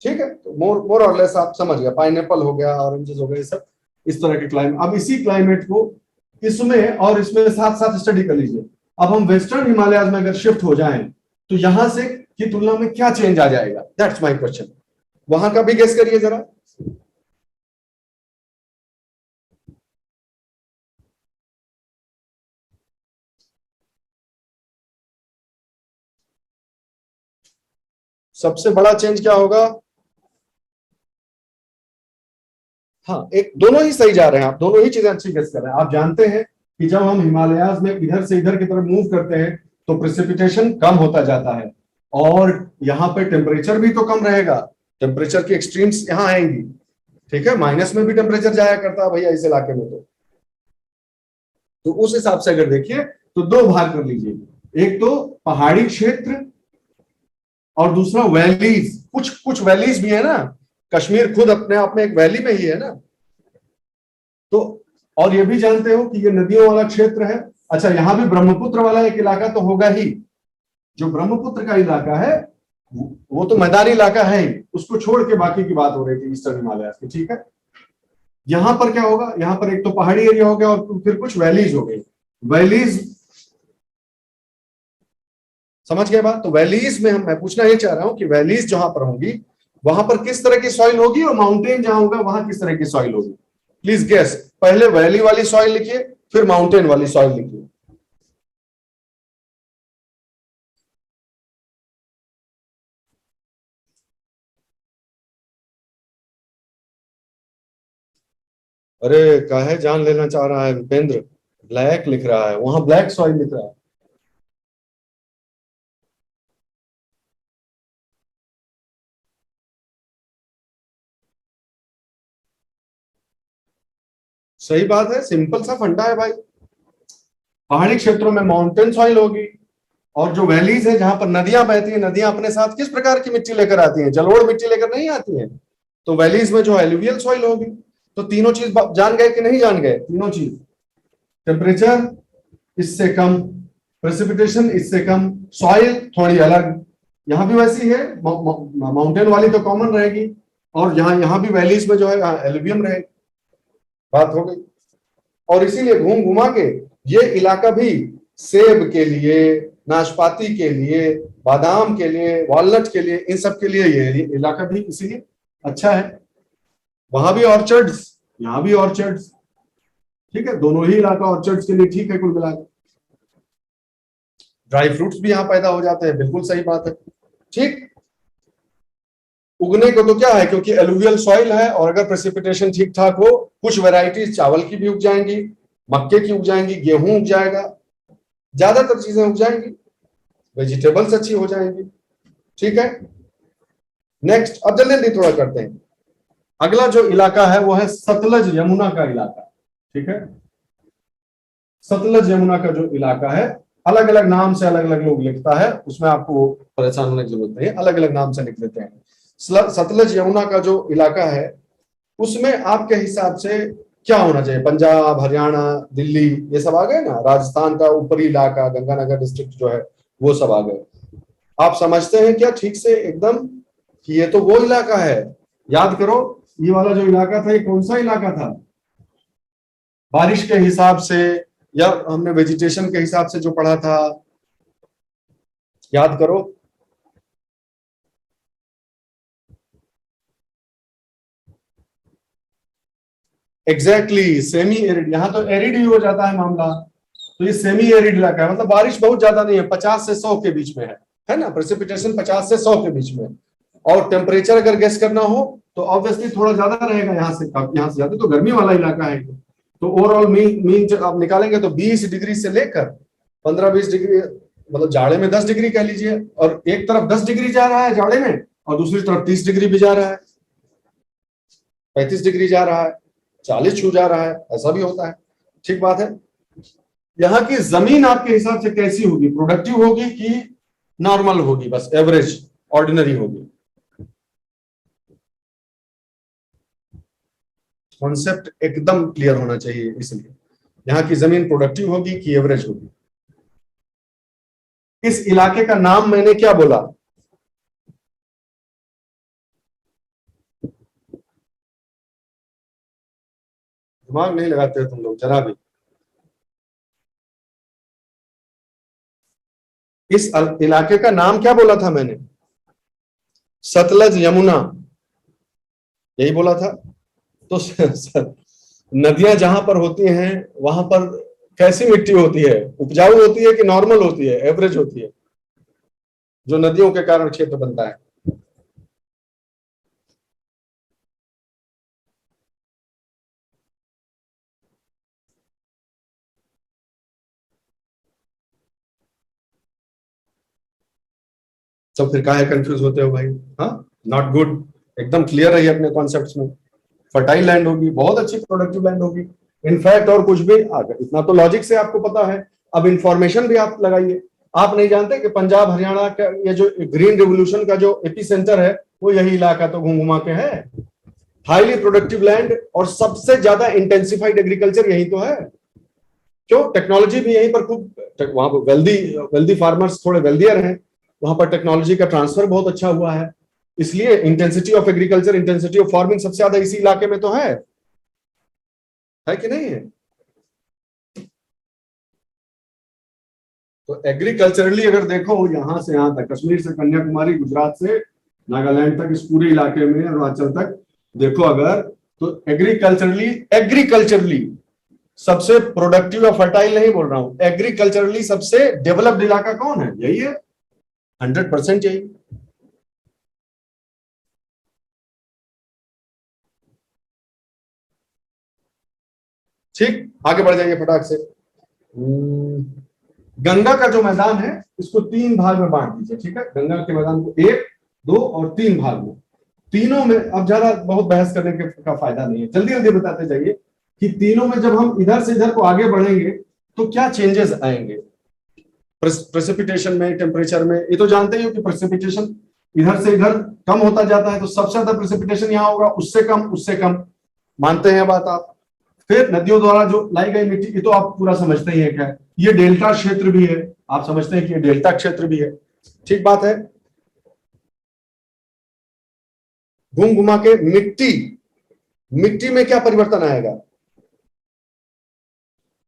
ठीक है, तो मोर मोर और लेस आप समझ गए, पाइनएप्पल हो गया, ऑरेंजेस हो गए, सब इस तरह के क्लाइमेट। अब इसी क्लाइमेट को इसमें और इसमें साथ साथ स्टडी कर लीजिए। अब हम वेस्टर्न हिमालयाज में अगर शिफ्ट हो जाएं, तो यहां से की तुलना में क्या चेंज आ जाएगा? That's my question. वहां का भी गेस करिए जरा। सबसे बड़ा चेंज क्या होगा? हाँ, एक, दोनों ही सही जा रहे हैं आप, दोनों ही चीजें अच्छी गेस कर रहे हैं। आप जानते हैं कि जब हम हिमालयाज में इधर से इधर की तरफ मूव करते हैं, तो प्रेसिपिटेशन कम होता जाता है, और यहाँ पे टेम्परेचर भी तो कम रहेगा। टेम्परेचर की एक्सट्रीम्स यहाँ आएंगी, ठीक है, माइनस में भी टेम्परेचर जाया करता है भैया इस इलाके में। तो उस हिसाब से अगर देखिए, तो दो भाग कर लीजिए, एक तो पहाड़ी क्षेत्र और दूसरा वैलीज। कुछ कुछ वैलीज भी है ना, कश्मीर खुद अपने आप में एक वैली में ही है ना। तो और ये भी जानते हो कि ये नदियों वाला क्षेत्र है। अच्छा, यहां भी ब्रह्मपुत्र वाला एक इलाका तो होगा ही। जो ब्रह्मपुत्र का इलाका है वो तो मैदानी इलाका है ही, उसको छोड़ के बाकी की बात हो रही थी ईस्टर्न हिमालय की, ठीक है। यहां पर क्या होगा, यहां पर एक तो पहाड़ी एरिया हो गया और फिर कुछ वैलीज हो गई। वैलीज, समझ गए बात? तो वैलीज में मैं पूछना ये चाह रहा हूं कि वैलीज जहां पर होंगी वहां पर किस तरह की सॉइल होगी, और माउंटेन जहां होगा वहां किस तरह की सॉइल होगी? Please guess. पहले वैली वाली सॉइल लिखिए, फिर माउंटेन वाली सॉइल लिखिए। अरे काहे जान लेना चाह रहा है भूपेंद्र? ब्लैक लिख रहा है, वहां ब्लैक सॉइल लिख रहा है। सही बात है, सिंपल सा फंडा है भाई। पहाड़ी क्षेत्रों में माउंटेन सॉइल होगी, और जो वैलीज है जहां पर नदियां बहती हैं, नदियां अपने साथ किस प्रकार की मिट्टी लेकर आती हैं? जलोढ़ मिट्टी लेकर नहीं आती हैं। तो वैलीज में जो एलुवियल सॉइल होगी। तो तीनों चीज जान गए कि नहीं जान गए? तीनों चीज, टेम्परेचर इससे कम, प्रेसिपिटेशन इससे कम, सॉइल थोड़ी अलग। यहां भी वैसी है, माउंटेन वाली तो कॉमन रहेगी, और यहाँ यहाँ भी वैलीज में जो है एलुवियम रहेगी। बात हो गई। और इसीलिए घूम घुमा के ये इलाका भी सेब के लिए, नाशपाती के लिए, बादाम के लिए, वॉलनट के लिए, इन सब के लिए ये इलाका भी इसीलिए अच्छा है। वहां भी ऑर्चर्ड्स, यहाँ भी ऑर्चर्ड्स। ठीक है, दोनों ही इलाका ऑर्चर्ड्स के लिए ठीक है कुल मिलाकर। ड्राई फ्रूट्स भी यहाँ पैदा हो जाते हैं, बिल्कुल सही बात है। ठीक, उगने को तो क्या है, क्योंकि एलुवियल सॉइल है, और अगर प्रेसिपिटेशन ठीक ठाक हो, कुछ वैरायटीज चावल की भी उग जाएंगी, मक्के की उग जाएंगी, गेहूं उग जाएगा, ज्यादातर चीजें उग जाएंगी, वेजिटेबल्स अच्छी हो जाएंगी। ठीक है, नेक्स्ट, अब जल्दी जल्दी थोड़ा करते हैं। अगला जो इलाका है वो है सतलज यमुना का इलाका। ठीक है, सतलज यमुना का जो इलाका है, अलग अलग नाम से अलग अलग लोग लिखता है, उसमें आपको परेशान होने की जरूरत नहीं है, अलग अलग नाम से लिख देते हैं। सतलज यमुना का जो इलाका है उसमें आपके हिसाब से क्या होना चाहिए? पंजाब, हरियाणा, दिल्ली, ये सब आ गए ना, राजस्थान का ऊपरी इलाका, गंगानगर डिस्ट्रिक्ट जो है वो सब आ गए। आप समझते हैं क्या ठीक से एकदम कि ये तो वो इलाका है? याद करो, ये वाला जो इलाका था ये कौन सा इलाका था? बारिश के हिसाब से, या हमने वेजिटेशन के हिसाब से जो पढ़ा था, याद करो। Exactly, semi arid. यहाँ तो एरिड ही हो जाता है मामला। तो ये सेमी एरिड इलाका है, मतलब बारिश बहुत ज्यादा नहीं है, 50 से 100 के बीच में है ना? प्रेसिपिटेशन 50 से 100 के बीच में। और टेम्परेचर अगर गेस करना हो तो ऑब्वियसली थोड़ा ज्यादा रहेगा, यहाँ से ज्यादा, तो गर्मी वाला इलाका है। तो ओवरऑल मीन आप निकालेंगे तो 20 डिग्री से लेकर 15-20 डिग्री, मतलब जाड़े में 10 डिग्री कह लीजिए, और एक तरफ 10 डिग्री जा रहा है जाड़े में, और दूसरी तरफ 30 डिग्री भी जा रहा है, 35 डिग्री जा रहा है, 40 छू जा रहा है, ऐसा भी होता है। ठीक बात है। यहाँ की जमीन आपके हिसाब से कैसी होगी? प्रोडक्टिव होगी कि नॉर्मल होगी, बस एवरेज, ऑर्डिनरी होगी? कॉन्सेप्ट एकदम क्लियर होना चाहिए, इसलिए यहाँ की जमीन प्रोडक्टिव होगी कि एवरेज होगी? इस इलाके का नाम मैंने क्या बोला? दिमाग नहीं लगाते हो तुम लोग जरा भी। इस इलाके का नाम क्या बोला था मैंने? सतलज यमुना, यही बोला था। तो नदियां जहां पर होती हैं वहां पर कैसी मिट्टी होती है? उपजाऊ होती है कि नॉर्मल होती है, एवरेज होती है, जो नदियों के कारण क्षेत्र बनता है? तो फिर काहे कंफ्यूज होते हो भाई? हाँ, नॉट गुड। एकदम क्लियर रहिए अपने कॉन्सेप्ट्स में। फर्टाइल लैंड होगी, बहुत अच्छी प्रोडक्टिव लैंड होगी। इनफैक्ट और कुछ भी इतना तो लॉजिक से आपको पता है। अब इंफॉर्मेशन भी आप लगाइए। आप नहीं जानते कि पंजाब हरियाणा का ये जो ग्रीन रिवोल्यूशन का जो एपी सेंटर है वो यही इलाका तो घुमा के है। हाईली प्रोडक्टिव लैंड और सबसे ज्यादा इंटेंसिफाइड एग्रीकल्चर यही तो है। क्यों? टेक्नोलॉजी भी यहीं पर खूब, वहां पर वेल्दी वेल्दी फार्मर्स थोड़े वेल्दियर हैं, वहां पर टेक्नोलॉजी का ट्रांसफर बहुत अच्छा हुआ है, इसलिए intensity of agriculture, intensity of farming सबसे ज्यादा इसी इलाके में तो है। है कि नहीं है? तो एग्रीकल्चरली अगर देखो यहां से यहां तक, कश्मीर से कन्याकुमारी, गुजरात से नागालैंड तक, इस पूरे इलाके में अरुणाचल तक देखो अगर, तो एग्रीकल्चरली, एग्रीकल्चरली सबसे प्रोडक्टिव या फर्टाइल नहीं बोल रहा हूं, एग्रीकल्चरली सबसे डेवलप्ड इलाका कौन है? यही है, 100% यही। ठीक, आगे बढ़ जाइए फटाक से। गंगा का जो मैदान है इसको 3 भाग में बांट दीजिए, ठीक है? गंगा के मैदान को 1, 2 और 3 भाग में। तीनों में अब ज्यादा बहुत बहस करने का फायदा नहीं है, जल्दी जल्दी बताते जाइए कि तीनों में जब हम इधर से इधर को आगे बढ़ेंगे तो क्या चेंजेस आएंगे प्रेसिपिटेशन में, टेम्परेचर में। ये तो जानते ही हो कि प्रेसिपिटेशन इधर से इधर कम होता जाता है, तो सबसे ज्यादा प्रेसिपिटेशन यहाँ होगा, उससे कम उससे कम। मानते हैं बात आप? फिर नदियों द्वारा जो लाई गई मिट्टी, ये तो आप पूरा समझते ही है, क्या ये डेल्टा क्षेत्र भी है, आप समझते हैं कि ये डेल्टा क्षेत्र भी है, ठीक बात है। घूम घुमा के मिट्टी, मिट्टी में क्या परिवर्तन आएगा?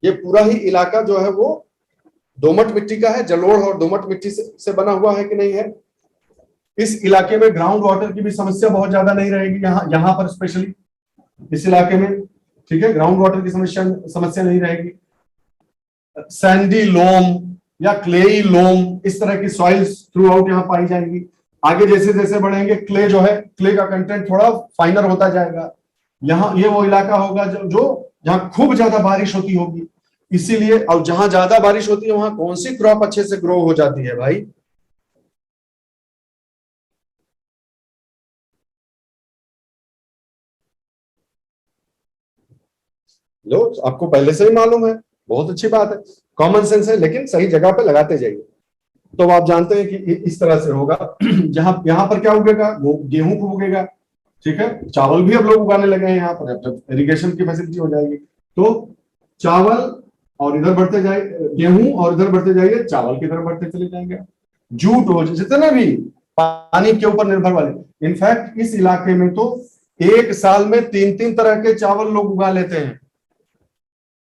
ये पूरा ही इलाका जो है वो दोमट मिट्टी का है, जलोढ़ और दोमट मिट्टी से बना हुआ है कि नहीं है? इस इलाके में ग्राउंड वाटर की भी समस्या बहुत ज्यादा नहीं रहेगी, यहाँ पर स्पेशली इस इलाके में, ठीक है? ग्राउंड वाटर की समस्या नहीं रहेगी। सैंडी लोम या क्लेई लोम, इस तरह की सॉइल्स थ्रू आउट यहाँ पाई जाएंगी। आगे जैसे जैसे बढ़ेंगे, क्ले जो है, क्ले का कंटेंट थोड़ा फाइनर होता जाएगा। यहाँ ये वो इलाका होगा जो जहाँ खूब ज्यादा बारिश होती होगी, इसीलिए। और जहां ज्यादा बारिश होती है वहां कौन सी क्रॉप अच्छे से ग्रो हो जाती है भाई? लो, आपको पहले से ही मालूम है, बहुत अच्छी बात है, कॉमन सेंस है, लेकिन सही जगह पे लगाते जाइए। तो आप जानते हैं कि इस तरह से होगा। जहां यहाँ पर क्या उगेगा? गेहूं को उगेगा, ठीक है? चावल भी अब लोग उगाने लगे हैं यहाँ पर, जब इरिगेशन की फैसिलिटी हो जाएगी तो चावल, और इधर बढ़ते जाए गेहूं, और इधर बढ़ते जाइए चावल की तरफ बढ़ते चले जाएंगे। जूट हो, जितने भी पानी के ऊपर निर्भर वाले, इनफैक्ट इस इलाके में तो एक साल में 3-3 तरह के चावल लोग उगा लेते हैं।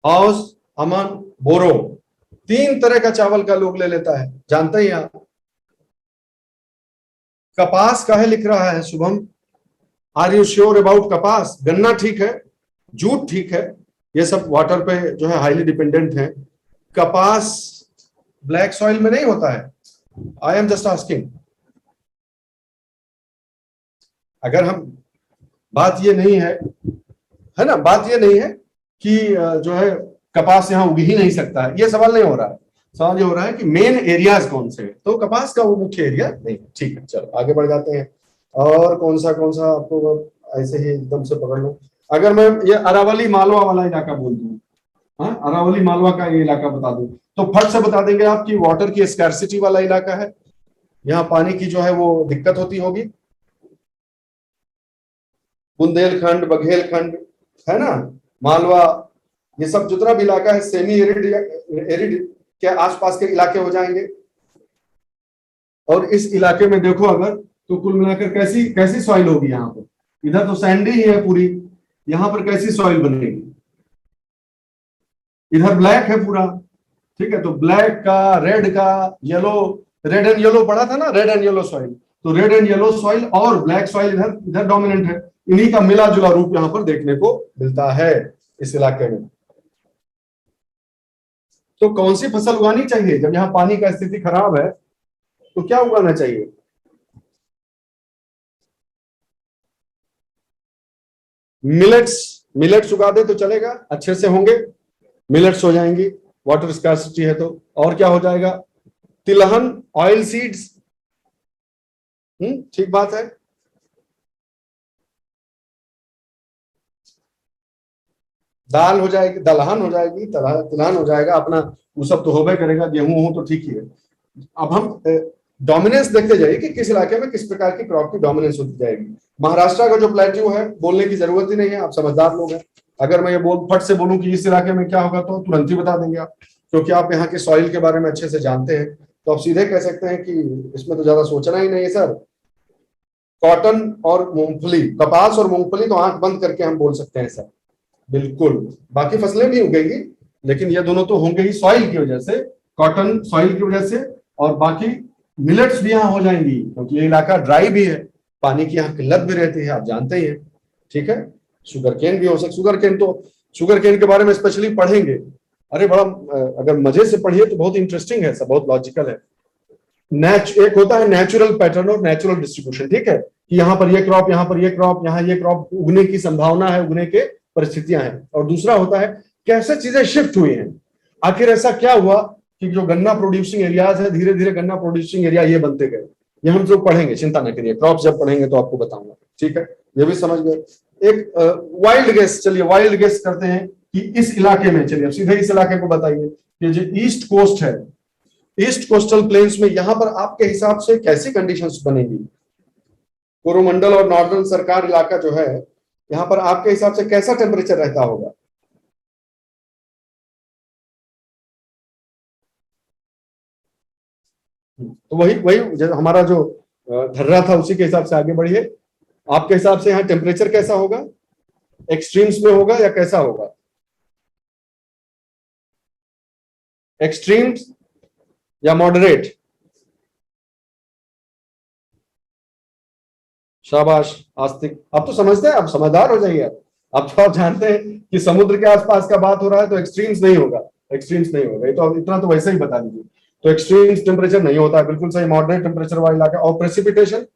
औस, अमन, बोरो, 3 तरह का चावल का लोग ले लेता है, जानते ही आप? कपास का है लिख रहा है Shubham, are you sure about kapas? गन्ना ठीक है, जूट ठीक है, ये सब वाटर पे जो है हाईली डिपेंडेंट है। कपास ब्लैक सॉइल में नहीं होता है, आई एम जस्ट आस्किंग। अगर हम, बात ये नहीं है ना, बात ये नहीं है कि जो है कपास यहाँ उग ही नहीं सकता है, ये सवाल नहीं हो रहा है। सवाल ये हो रहा है कि मेन एरियाज कौन से हैं, तो कपास का वो मुख्य एरिया नहीं। ठीक है, चलो आगे बढ़ जाते हैं। और कौन सा आपको ऐसे ही एकदम से पकड़ लो। अगर मैं ये अरावली मालवा वाला इलाका बोल दूं, हाँ, अरावली मालवा का ये इलाका बता दूं, तो फट से बता देंगे आप कि वाटर की स्कैर्सिटी वाला इलाका है, यहाँ पानी की जो है वो दिक्कत होती होगी। बुंदेलखंड, बघेलखंड, है ना, मालवा, ये सब जितना भी इलाका है सेमी एरिड, एरिड के आसपास के इलाके हो जाएंगे। और इस इलाके में देखो अगर, तो कुल मिलाकर कैसी कैसी सॉइल होगी यहाँ पर? इधर तो सैंडी ही है पूरी, यहाँ पर कैसी सॉइल बनेगी? इधर ब्लैक है पूरा, ठीक है? तो ब्लैक का, रेड का, येलो, रेड एंड येलो पढ़ा था ना, रेड एंड येलो सॉइल। तो रेड एंड येलो सॉइल और ब्लैक सॉइल इधर इधर डोमिनेंट है, इन्हीं का मिला जुला रूप यहाँ पर देखने को मिलता है इस इलाके में। तो कौन सी फसल उगानी चाहिए जब यहाँ पानी का स्थिति खराब है? तो क्या उगाना चाहिए? मिलेट्स, मिलेट्स उगा दे तो चलेगा, अच्छे से होंगे, मिलेट्स हो जाएंगी, वाटर स्कार्सिटी है तो। और क्या हो जाएगा? तिलहन, ऑयल सीड्स, ठीक बात है। दाल हो जाएगी, दलहन हो जाएगी, तिलहन हो जाएगा अपना, वो सब तो होबे करेगा, गेहूं हो तो ठीक ही है। अब हम डोमिनेंस देखते जाइए कि किस इलाके में किस प्रकार की क्रॉप की डोमिनेंस होती जाएगी। महाराष्ट्र का जो प्लेट्यू है, बोलने की जरूरत ही नहीं है, आप समझदार लोग हैं। अगर मैं ये फट से बोलूं कि इस इलाके में क्या होगा तो तुरंत ही बता देंगे आप, क्योंकि आप यहाँ के सॉइल के बारे में अच्छे से जानते हैं। तो आप सीधे कह सकते हैं कि इसमें तो ज्यादा सोचना ही नहीं है सर। कॉटन और मूंगफली, कपास और मूंगफली तो आंख बंद करके हम बोल सकते हैं सर, बिल्कुल, बाकी फसलें भी उगेंगी, लेकिन ये दोनों तो होंगे ही सॉइल की वजह से, कॉटन सॉइल की वजह से, और बाकी मिलेट्स भी यहाँ हो जाएंगी क्योंकि ये इलाका ड्राई भी है, पानी की यहाँ किल्लत भी रहती है, आप जानते ही हैं। ठीक है, शुगर केन भी हो सकता, शुगर केन के बारे में स्पेशली पढ़ेंगे। अरे बड़ा अगर मजे से पढ़िए तो बहुत इंटरेस्टिंग है, सब बहुत लॉजिकल है। एक होता है नेचुरल पैटर्न और नेचुरल डिस्ट्रीब्यूशन, ठीक है, कि यहाँ पर ये क्रॉप, यहाँ पर ये क्रॉप, यहाँ ये क्रॉप उगने की संभावना है, उगने के परिस्थितियां हैं। और दूसरा होता है कैसे चीजें शिफ्ट हुई हैं, आखिर ऐसा क्या हुआ कि जो गन्ना प्रोड्यूसिंग एरियाज है, धीरे धीरे गन्ना प्रोड्यूसिंग एरिया ये बनते गए। ये हम लोग पढ़ेंगे, चिंता न करिए, क्रॉप जब पढ़ेंगे तो आपको बताऊंगा। ठीक है, ये भी समझ गए। एक वाइल्ड गेस, चलिए वाइल्ड गेस करते हैं कि इस इलाके में, चलिए अब सीधे इस इलाके को बताइए कि जो ईस्ट कोस्ट है, ईस्ट कोस्टल प्लेन्स में यहां पर आपके हिसाब से कैसी कंडीशंस बनेगी? कोरोमंडल और नॉर्दर्न सरकार इलाका जो है, यहां पर आपके हिसाब से कैसा टेम्परेचर रहता होगा? तो वही वही हमारा जो धर्रा था उसी के हिसाब से आगे बढ़िए। आपके हिसाब से यहाँ टेम्परेचर कैसा होगा? एक्सट्रीम्स में होगा या कैसा होगा? एक्सट्रीम्स या मॉडरेट? शाबाश आस्तिक, आप तो समझते हैं, आप समझदार हो जाइए। अब तो आप जानते हैं कि समुद्र के आसपास का बात हो रहा है तो एक्सट्रीम्स नहीं होगा, एक्सट्रीम्स नहीं होगा, ये तो इतना तो वैसे ही बता दीजिए। तो एक्सट्रीम्स टेम्परेचर नहीं होता है, बिल्कुल सही, मॉडरेट टेम्परेचर वाला इलाका। और प्रेसिपिटेशन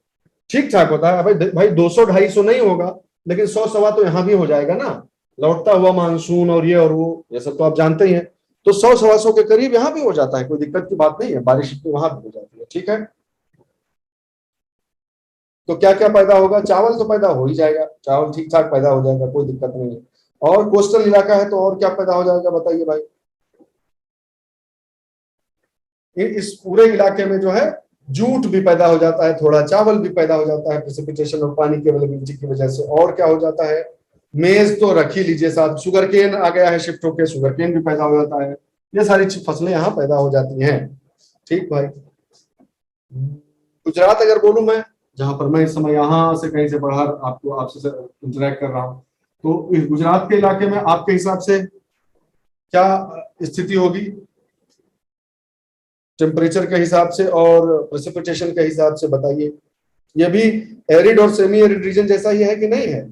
ठीक ठाक होता है भाई 200-250 नहीं होगा, लेकिन 100-125 तो यहाँ भी हो जाएगा ना, लौटता हुआ मानसून और ये और वो, ये सब तो आप जानते ही हैं। तो 100-125 के करीब यहाँ भी हो जाता है, कोई दिक्कत की बात नहीं है, बारिश तो वहां भी हो जाती है। ठीक है, तो क्या क्या पैदा होगा? चावल तो पैदा हो ही जाएगा, चावल ठीक ठाक पैदा हो जाएगा, कोई दिक्कत नहीं है। और कोस्टल इलाका है तो और क्या पैदा हो जाएगा बताइए भाई? इस पूरे इलाके में जो है जूट भी पैदा हो जाता है, थोड़ा चावल भी पैदा हो जाता है प्रेसिपिटेशन और पानी की अवेलेबिलिटी की वजह से। और क्या हो जाता है? मेज तो रख ही लीजिए साथ, शुगर केन आ गया है शिफ्ट होके, शुगर केन भी पैदा हो जाता है, ये सारी फसलें यहाँ पैदा हो जाती हैं। ठीक भाई, गुजरात अगर बोलूं मैं, जहां पर मैं इस समय यहाँ से कहीं से बाहर आपको आपसे इंटरेक्ट कर रहा हूँ, तो इस गुजरात के इलाके में आपके हिसाब से क्या स्थिति होगी टेम्परेचर के हिसाब से और प्रेसिपिटेशन के हिसाब से? बताइए, ये भी एरिड और सेमी एरिड रीजन जैसा ही है कि नहीं है?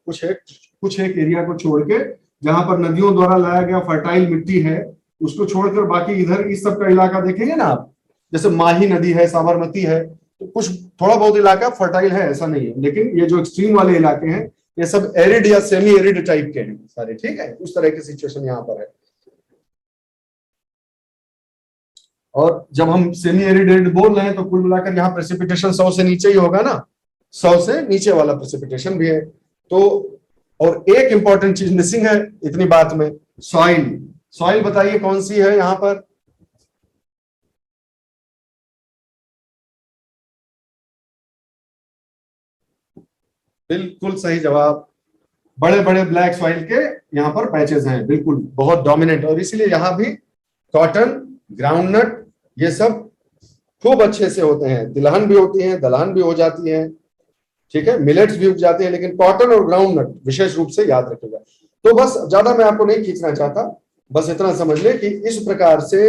कुछ एक एरिया को छोड़ के, जहां पर नदियों द्वारा लाया गया फर्टाइल मिट्टी है, उसको छोड़कर बाकी इधर इस सब का इलाका देखेंगे ना आप, जैसे माही नदी है, साबरमती है, तो कुछ थोड़ा बहुत इलाका फर्टाइल है, ऐसा नहीं है। लेकिन ये जो एक्सट्रीम वाले इलाके हैं, ये सब एरिड या सेमी एरिड टाइप के हैं सारे। ठीक है, उस तरह की सिचुएशन यहाँ पर है। और जब हम सेमी एरिड बोल रहे हैं तो कुल मिलाकर यहाँ प्रेसिपिटेशन 100 से नीचे ही होगा ना, 100 से नीचे वाला प्रेसिपिटेशन भी है। तो और एक इंपॉर्टेंट चीज मिसिंग है इतनी बात में, सॉइल। सॉइल बताइए कौन सी है यहाँ पर? बिल्कुल सही जवाब, बड़े बड़े ब्लैक सॉइल के यहाँ पर पैचेस हैं, बिल्कुल बहुत डोमिनेंट। और इसीलिए यहाँ भी कॉटन, ग्राउंडनट, ये सब खूब अच्छे से होते हैं, तिलहन भी होती है, दलहन भी हो जाती है, ठीक है, मिलेट्स भी उग जाते हैं, लेकिन कॉटन और ग्राउंडनट विशेष रूप से याद रखिएगा। तो बस ज्यादा मैं आपको नहीं खींचना चाहता, बस इतना समझ ले कि इस प्रकार से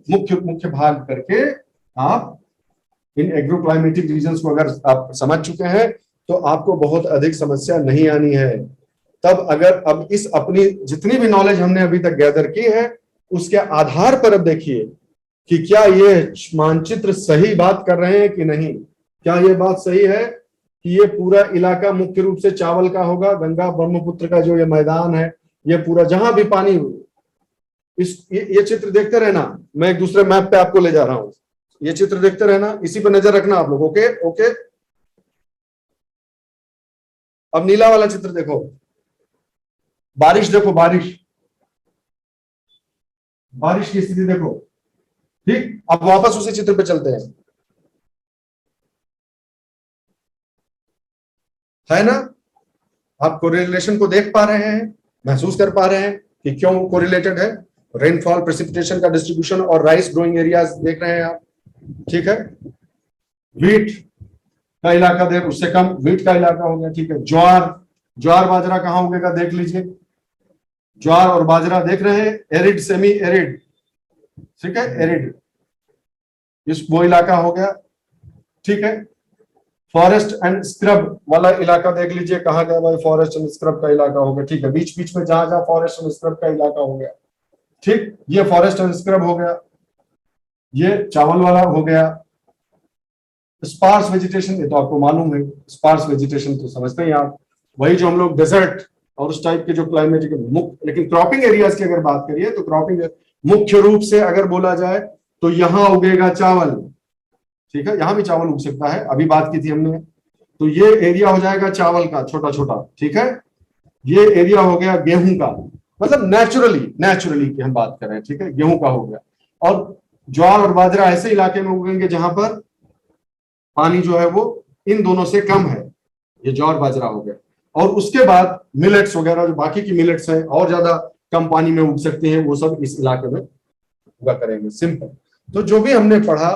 मुख्य मुख्य भाग करके आप इन एग्रोक्लाइमेटिक रीजन्स को अगर आप समझ चुके हैं तो आपको बहुत अधिक समस्या नहीं आनी है। तब अगर अब इस अपनी जितनी भी नॉलेज हमने अभी तक गैदर की है, उसके आधार पर अब देखिए कि क्या ये मानचित्र सही बात कर रहे हैं कि नहीं। क्या ये बात सही है कि ये पूरा इलाका मुख्य रूप से चावल का होगा? गंगा ब्रह्मपुत्र का जो ये मैदान है, ये पूरा जहां भी पानी, ये चित्र देखते रहना, मैं एक दूसरे मैप पे आपको ले जा रहा हूं, ये चित्र देखते रहना, इसी पे नजर रखना आप लोग। ओके ओके, अब नीला वाला चित्र देखो, बारिश देखो, बारिश, बारिश की स्थिति देखो। ठीक, अब वापस उसी चित्र पे चलते हैं, है ना? आप कोरिलेशन को देख पा रहे हैं, महसूस कर पा रहे हैं कि क्यों कोरिलेटेड है? रेनफॉल, प्रेसिपिटेशन का डिस्ट्रीब्यूशन और राइस ग्रोइंग एरियाज देख रहे हैं आप। ठीक है, व्हीट का इलाका देख, उससे कम व्हीट का इलाका हो गया। ठीक है, ज्वार, ज्वार बाजरा कहाँ उगेगा देख लीजिए, ज्वार और बाजरा देख रहे हैं, एरिड सेमी एरिड, ठीक है, एरिड इस वो इलाका हो गया, ठीक है। फॉरेस्ट एंड स्क्रब वाला इलाका देख लीजिए, कहाँ गया भाई, फॉरेस्ट एंड स्क्रब का इलाका हो गया, ठीक है, बीच बीच में जहां जहां फॉरेस्ट एंड स्क्रब का इलाका हो गया, ठीक, ये फॉरेस्ट एंड स्क्रब हो गया, ये चावल वाला हो गया। स्पार्स वेजिटेशन, ये तो आपको मालूम है, स्पार्स वेजिटेशन तो समझते हैं आप, वही जो हम लोग डेजर्ट और उस टाइप के जो क्लाइमेटिक मुख्य, लेकिन क्रॉपिंग एरियाज की अगर बात करिए तो क्रॉपिंग मुख्य रूप से अगर बोला जाए तो यहां उगेगा चावल, ठीक है, यहां भी चावल उग सकता है, अभी बात की थी हमने। तो ये एरिया हो जाएगा चावल का छोटा छोटा, ठीक है। ये एरिया हो गया गेहूं का, मतलब नेचुरली की हम बात कर रहे हैं, ठीक है, गेहूं का हो गया। और ज्वार और बाजरा ऐसे इलाके में उगेंगे जहां पर पानी जो है वो इन दोनों से कम है, ये ज्वार बाजरा हो गया। और उसके बाद मिलेट्स वगैरह जो बाकी की मिलेट्स हैं और ज्यादा कम पानी में उग सकते हैं, वो सब इस इलाके में उगा करेंगे, सिंपल। तो जो भी हमने पढ़ा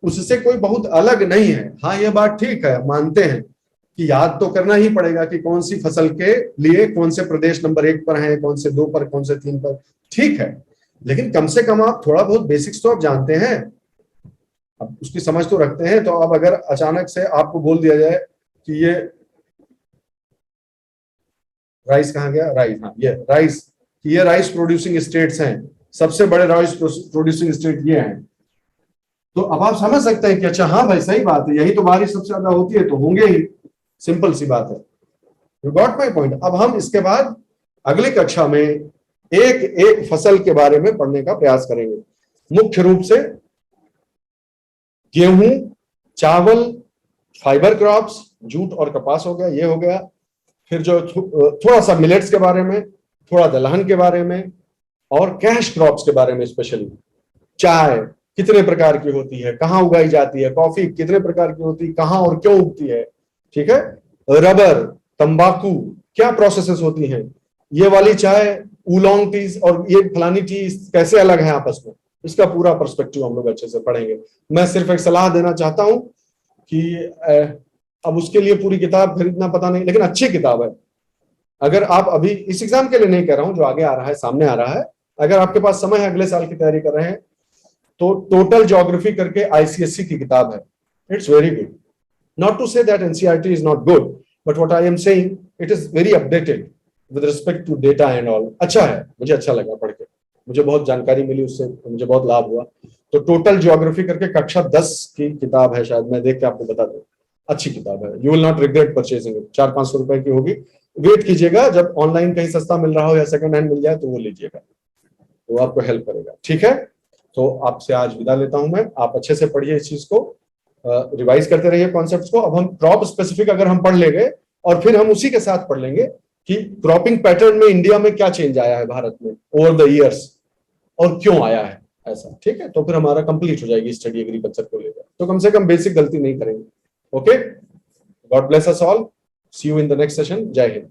उससे कोई बहुत अलग नहीं है। हाँ, ये बात ठीक है, मानते हैं कि याद तो करना ही पड़ेगा कि कौन सी फसल के लिए कौन से प्रदेश नंबर 1 पर है, कौन से 2 पर, कौन से 3 पर, ठीक है, लेकिन कम से कम आप थोड़ा बहुत बेसिक्स तो आप जानते हैं, अब उसकी समझ तो रखते हैं। तो अब अगर अचानक से आपको बोल दिया जाए कि ये राइस कहाँ गया, राइस, हाँ ये राइस, ये राइस प्रोड्यूसिंग स्टेट्स हैं, सबसे बड़े राइस प्रोड्यूसिंग स्टेट ये हैं, तो अब आप समझ सकते हैं कि अच्छा हाँ भाई सही बात है, यही तो बारिश सबसे ज्यादा होती है, तो होंगे ही, सिंपल सी बात है। You got my point. अब हम इसके बाद अगली कक्षा में एक एक फसल के बारे में पढ़ने का प्रयास करेंगे, मुख्य रूप से गेहूं, चावल, फाइबर क्रॉप्स, जूट और कपास हो गया, ये हो गया। फिर जो थोड़ा सा मिलेट्स के बारे में, थोड़ा दलहन के बारे में, और कैश क्रॉप्स के बारे में, स्पेशली चाय कितने प्रकार की होती है, कहाँ उगाई जाती है, कॉफी कितने प्रकार की होती है, कहाँ और क्यों उगती है, ठीक है, रबर, तंबाकू, क्या प्रोसेसेस होती हैं, ये वाली चाय, उलोंग टी और ये फलानी टी कैसे अलग है आपस में, इसका पूरा पर्सपेक्टिव हम लोग अच्छे से पढ़ेंगे। मैं सिर्फ एक सलाह देना चाहता हूं कि अब उसके लिए पूरी किताब खरीदना पता नहीं, लेकिन अच्छी किताब है। अगर आप अभी इस एग्जाम के लिए नहीं कह रहा हूं, जो आगे आ रहा है, सामने आ रहा है, अगर आपके पास समय है, अगले साल की तैयारी कर रहे हैं, तो टोटल ज्योग्राफी करके आईसीएससी की किताब है, it's very good. Not to say that NCERT is not good, but what I am saying, it is very updated with respect to data and all. अच्छा है, मुझे अच्छा लगा पढ़ के, मुझे बहुत जानकारी मिली उससे, मुझे बहुत लाभ हुआ। तो टोटल ज्योग्राफी करके कक्षा 10 की किताब है, शायद मैं देख के आपको बता दूं, अच्छी किताब है, you will not regret purchasing it. 400-500 रुपए की होगी, वेट कीजिएगा, जब ऑनलाइन कहीं सस्ता मिल रहा हो या सेकंड हैंड मिल जाए तो वो लीजिएगा, वो आपको हेल्प करेगा, ठीक है। तो आपसे आज विदा लेता हूं मैं, आप अच्छे से पढ़िए इस चीज को, रिवाइज करते रहिए कॉन्सेप्ट्स को। अब हम क्रॉप स्पेसिफिक अगर हम पढ़ लेंगे, और फिर हम उसी के साथ पढ़ लेंगे कि क्रॉपिंग पैटर्न में इंडिया में क्या चेंज आया है भारत में ओवर द ईयर्स, और क्यों आया है ऐसा, ठीक है। तो फिर हमारा कंप्लीट हो जाएगी स्टडी एग्रीकल्चर को लेकर, तो कम से कम बेसिक गलती नहीं करेंगे। Okay, god bless us all, see you in the next session, जय हिंद।